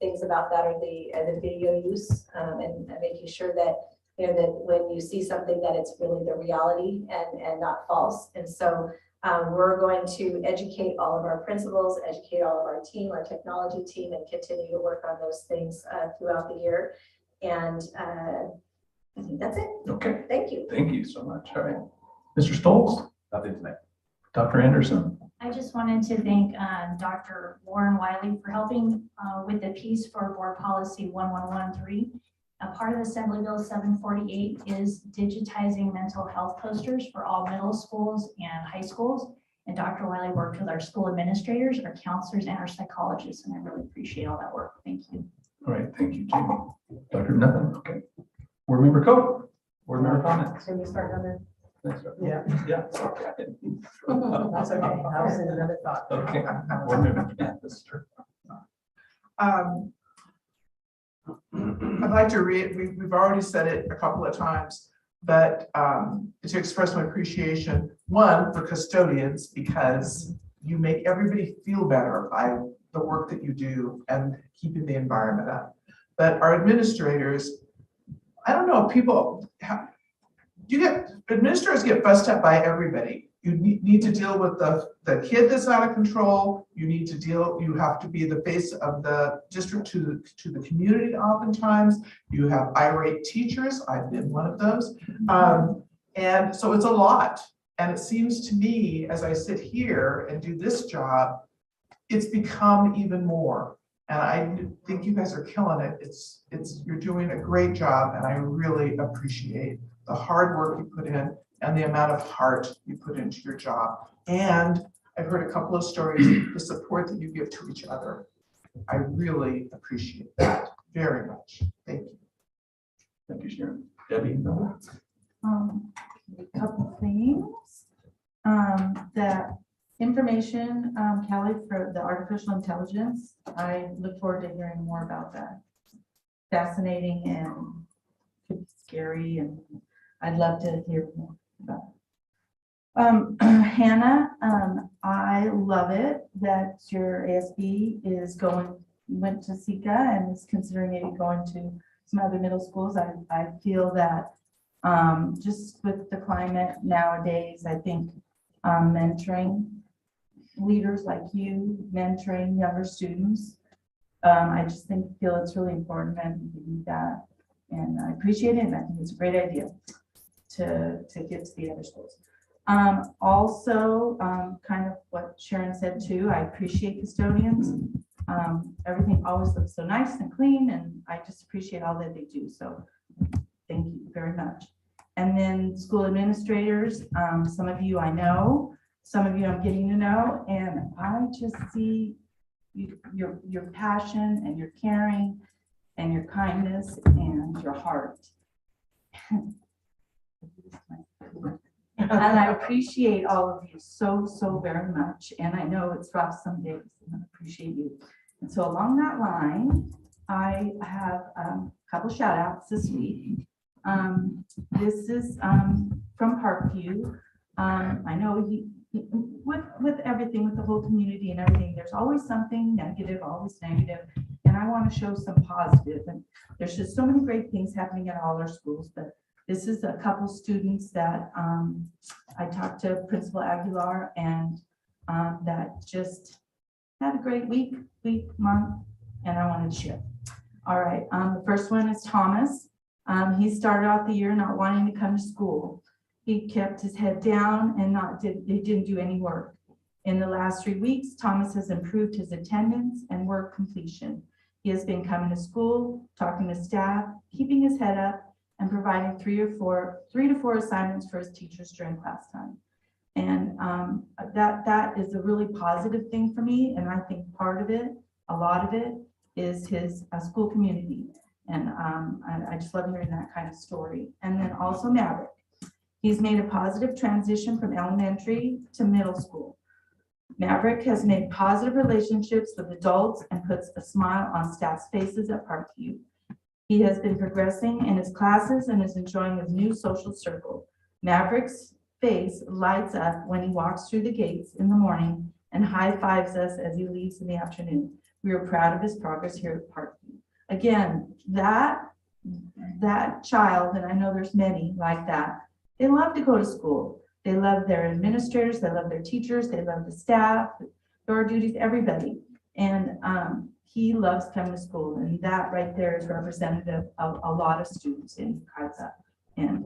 things about that are the video use and making sure that that when you see something that it's really the reality and not false. And so we're going to educate all of our principals, educate all of our team, our technology team, and continue to work on those things throughout the year. And I think that's it. Okay. Thank you. Thank you so much. All right. Mr. Stoltz? Nothing tonight. Dr. Anderson? I just wanted to thank Dr. Warren Wiley for helping with the piece for Board Policy 1113. A part of Assembly Bill 748 is digitizing mental health posters for all middle schools and high schools. And Dr. Wiley worked with our school administrators, our counselors, and our psychologists, and I really appreciate all that work. Thank you. All right. Thank you, Jamie. Dr. Nothing. Okay. Board member Coe? Board member comments? Can we start on Thanks, Dr. Yeah. Yeah. it's okay. That's okay. I was in another thought. Okay. Board member Bannister. I'd like to read, we've already said it a couple of times, but to express my appreciation, one, for custodians, because you make everybody feel better by the work that you do and keeping the environment up. But our administrators, I don't know, administrators get fussed up by everybody. You need to deal with the kid that's out of control. You have to be the face of the district to the community oftentimes. You have irate teachers. I've been one of those. And so it's a lot. And it seems to me, as I sit here and do this job, it's become even more. And I think you guys are killing it. You're doing a great job, and I really appreciate the hard work you put in and the amount of heart you put into your job. And I've heard a couple of stories, the support that you give to each other. I really appreciate that very much. Thank you. Thank you, Sharon. Debbie? No? A couple things. The information, Kelly, for the artificial intelligence, I look forward to hearing more about that. Fascinating and could be scary, and I'd love to hear more about it. Hannah, I love it that your ASB went to Sika and is considering maybe going to some other middle schools. I feel that just with the climate nowadays, I think mentoring leaders like you, mentoring younger students, I just feel it's really important, and we need that. And I appreciate it, and I think it's a great idea to get to the other schools. Also, kind of what Sharon said too, I appreciate custodians. Everything always looks so nice and clean, and I just appreciate all that they do. So thank you very much. And then school administrators, some of you I know, some of you I'm getting to know, and I just see your passion and your caring and your kindness and your heart. And I appreciate all of you so very much. And I know it's rough some days, and I appreciate you. And so along that line, I have a couple shout outs this week. This is from Parkview. I know with everything, with the whole community and everything, there's always something negative, always negative. And I want to show some positive. And there's just so many great things happening at all our schools. But this is a couple students that I talked to Principal Aguilar, and that just had a great week, month, and I wanted to share. All right, the first one is Thomas. He started out the year not wanting to come to school. He kept his head down and he didn't do any work. In the last 3 weeks, Thomas has improved his attendance and work completion. He has been coming to school, talking to staff, keeping his head up, and providing 3 to 4 assignments for his teachers during class time. And that is a really positive thing for me. And I think part of it, a lot of it, is his school community. And I just love hearing that kind of story. And then also Maverick. He's made a positive transition from elementary to middle school. Maverick has made positive relationships with adults and puts a smile on staff's faces at Parkview. He has been progressing in his classes and is enjoying his new social circle. Maverick's face lights up when he walks through the gates in the morning and high fives us as he leaves in the afternoon. We are proud of his progress here at Parkview. Again, that child, and I know there's many like that, they love to go to school. They love their administrators, they love their teachers, they love the staff, door duties, everybody. And he loves coming to school, and that right there is representative of a lot of students in Kaisa. And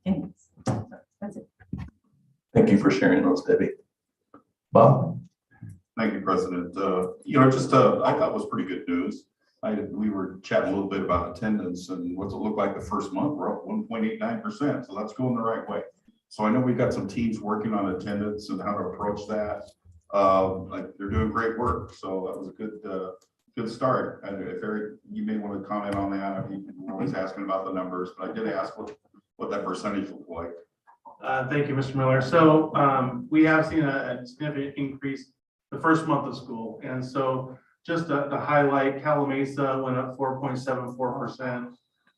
anyways, so that's it. Thank you for sharing those, Debbie. Bob? Thank you, President. I thought was pretty good news. We were chatting a little bit about attendance, and what's it look like the first month? We're up 1.89%, so that's going the right way. So I know we've got some teams working on attendance and how to approach that. They're doing great work, so that was a good start. And if Eric, you may want to comment on that. I mean, we're always asking about the numbers, but I did ask what that percentage looked like. Thank you, Mr. Miller. So we have seen a significant increase the first month of school. And so just to highlight, Calamasa went up 4.74%,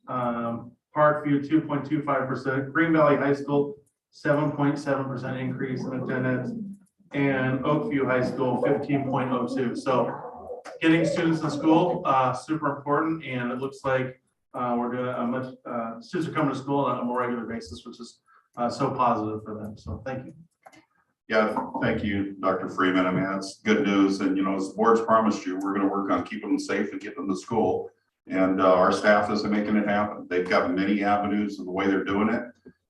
Parkview 2.25%, Green Valley High School 7.7% increase in attendance, and Oakview High School 15.02. So getting students in school, super important, and it looks like we're doing students are coming to school on a more regular basis, which is so positive for them. So thank you. Yeah, thank you, Dr. Freeman. I mean, that's good news. And, as the board's promised you, we're going to work on keeping them safe and getting them to school. And our staff is making it happen. They've got many avenues of the way they're doing it.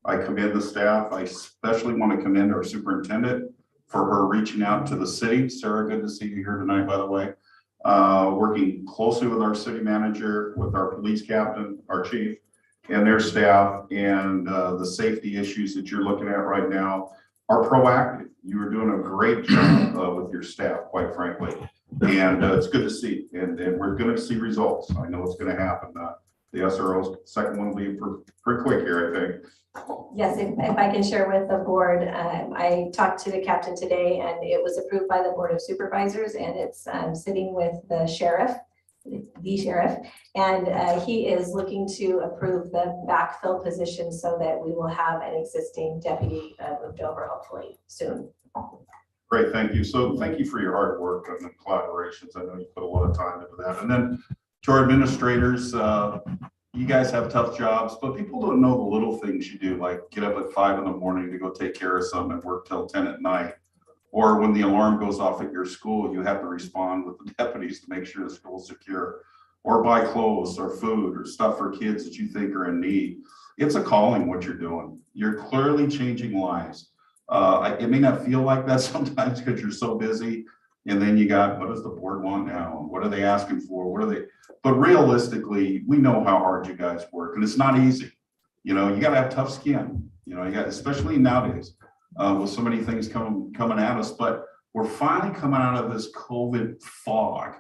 I commend the staff. I especially want to commend our superintendent for her reaching out to the city. Sarah, good to see you here tonight, by the way. Working closely with our city manager, with our police captain, our chief, and their staff, and the safety issues that you're looking at right now are proactive. You are doing a great job with your staff, quite frankly. And it's good to see. And we're going to see results. I know it's going to happen. The SRO's second one will be pretty quick here, I think. Yes, if I can share with the board, I talked to the captain today and it was approved by the Board of Supervisors, and it's sitting with the sheriff, and he is looking to approve the backfill position so that we will have an existing deputy moved over hopefully soon. Great, thank you. So thank you for your hard work and the collaborations. I know you put a lot of time into that. And then to our administrators, you guys have tough jobs, but people don't know the little things you do, like get up at 5 in the morning to go take care of something and work till 10 at night. Or when the alarm goes off at your school, you have to respond with the deputies to make sure the school's secure. Or buy clothes or food or stuff for kids that you think are in need. It's a calling what you're doing. You're clearly changing lives. It may not feel like that sometimes because you're so busy. And then you got, what does the board want now? And what are they asking for? What are they? But realistically, we know how hard you guys work, and it's not easy. You got to have tough skin. You got, especially nowadays, with so many things coming at us. But we're finally coming out of this COVID fog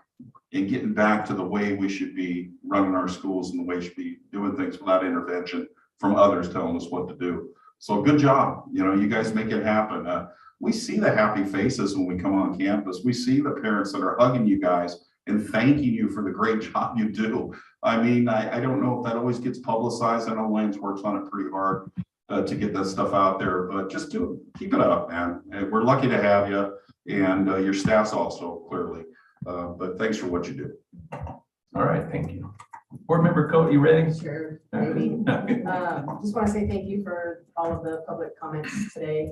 and getting back to the way we should be running our schools and the way we should be doing things without intervention from others telling us what to do. So good job. You guys make it happen. We see the happy faces when we come on campus. We see the parents that are hugging you guys and thanking you for the great job you do. I mean, I don't know if that always gets publicized. I know Lance works on it pretty hard to get that stuff out there, but just do it. Keep it up, man. And we're lucky to have you, and your staff's also, clearly. But thanks for what you do. All right, thank you. Board Member Coe, you ready? Sure, maybe. Just want to say thank you for all of the public comments today.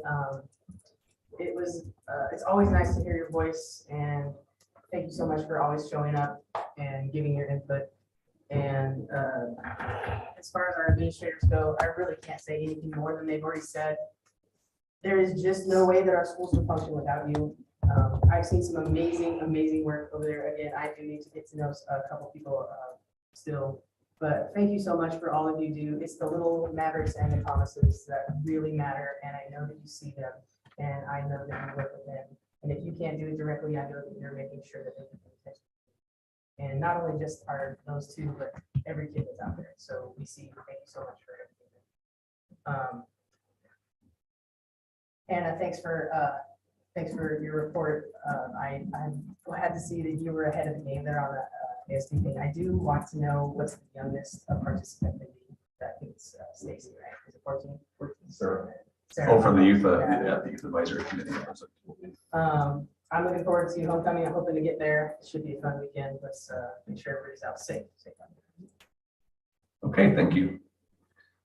It's always nice to hear your voice, and thank you so much for always showing up and giving your input. And as far as our administrators go, I really can't say anything more than they've already said. There is just no way that our schools would function without you. I've seen some amazing work over there. Again, I do need to get to know a couple people still. But thank you so much for all of you do. It's the little mavericks and the promises that really matter. And I know that you see them and I know that you work with them. And if you can't do it directly, I know that you're making sure that they can pay attention. And not only just those two, but every kid that's out there. So we see, thank you so much for everything. Hannah, thanks for your report. I'm glad to see that you were ahead of the game there on the ASD thing. I do want to know what's the youngest participant that I think it's Stacy, right? Is it 14? Sarah. Sarah. Oh, for the youth, Yeah. the youth advisory committee. I'm looking forward to homecoming. I'm hoping to get there. It should be a fun weekend. Let's make sure everybody's out safe. Okay, thank you.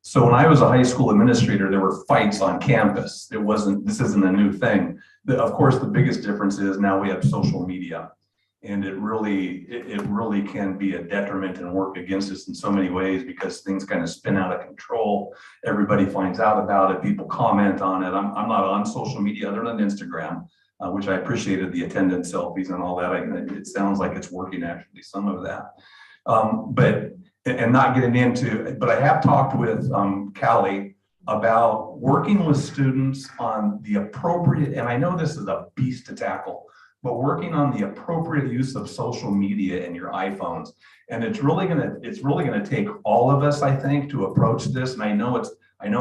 So when I was a high school administrator, there were fights on campus. This isn't a new thing. Of course, the biggest difference is now we have social media. And it really can be a detriment and work against us in so many ways because things kind of spin out of control. Everybody finds out about it. People comment on it. I'm not on social media other than Instagram, which I appreciated the attendance selfies and all that. It sounds like it's working actually, some of that. And not getting into, but I have talked with Callie about working with students on the appropriate, and I know this is a beast to tackle, but working on the appropriate use of social media in your iPhones. And it's really gonna take all of us, I think, to approach this. And I know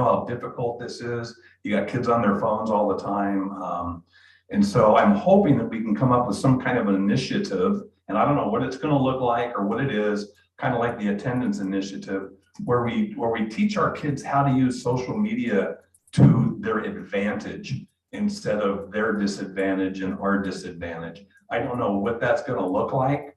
how difficult this is. You got kids on their phones all the time. And so I'm hoping that we can come up with some kind of an initiative, and I don't know what it's gonna look like or what it is, kind of like the attendance initiative, where we teach our kids how to use social media to their advantage instead of their disadvantage and our disadvantage. I don't know what that's going to look like.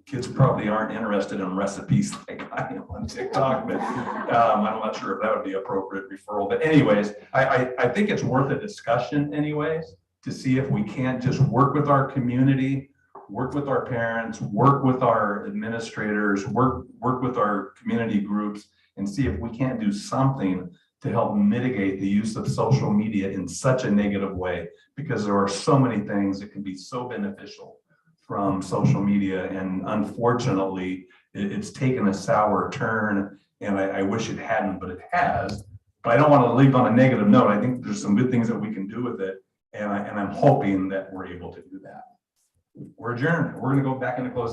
Kids probably aren't interested in recipes like I am on TikTok, but I'm not sure if that would be appropriate referral. But anyways, I think it's worth a discussion anyways, to see if we can't just work with our community, work with our parents, work with our administrators, work with our community groups, and see if we can't do something to help mitigate the use of social media in such a negative way, because there are so many things that can be so beneficial from social media. And unfortunately, it's taken a sour turn, and I wish it hadn't, but it has. But I don't want to leave on a negative note. I think there's some good things that we can do with it, and I'm hoping that we're able to do that. We're adjourned. We're going to go back into closed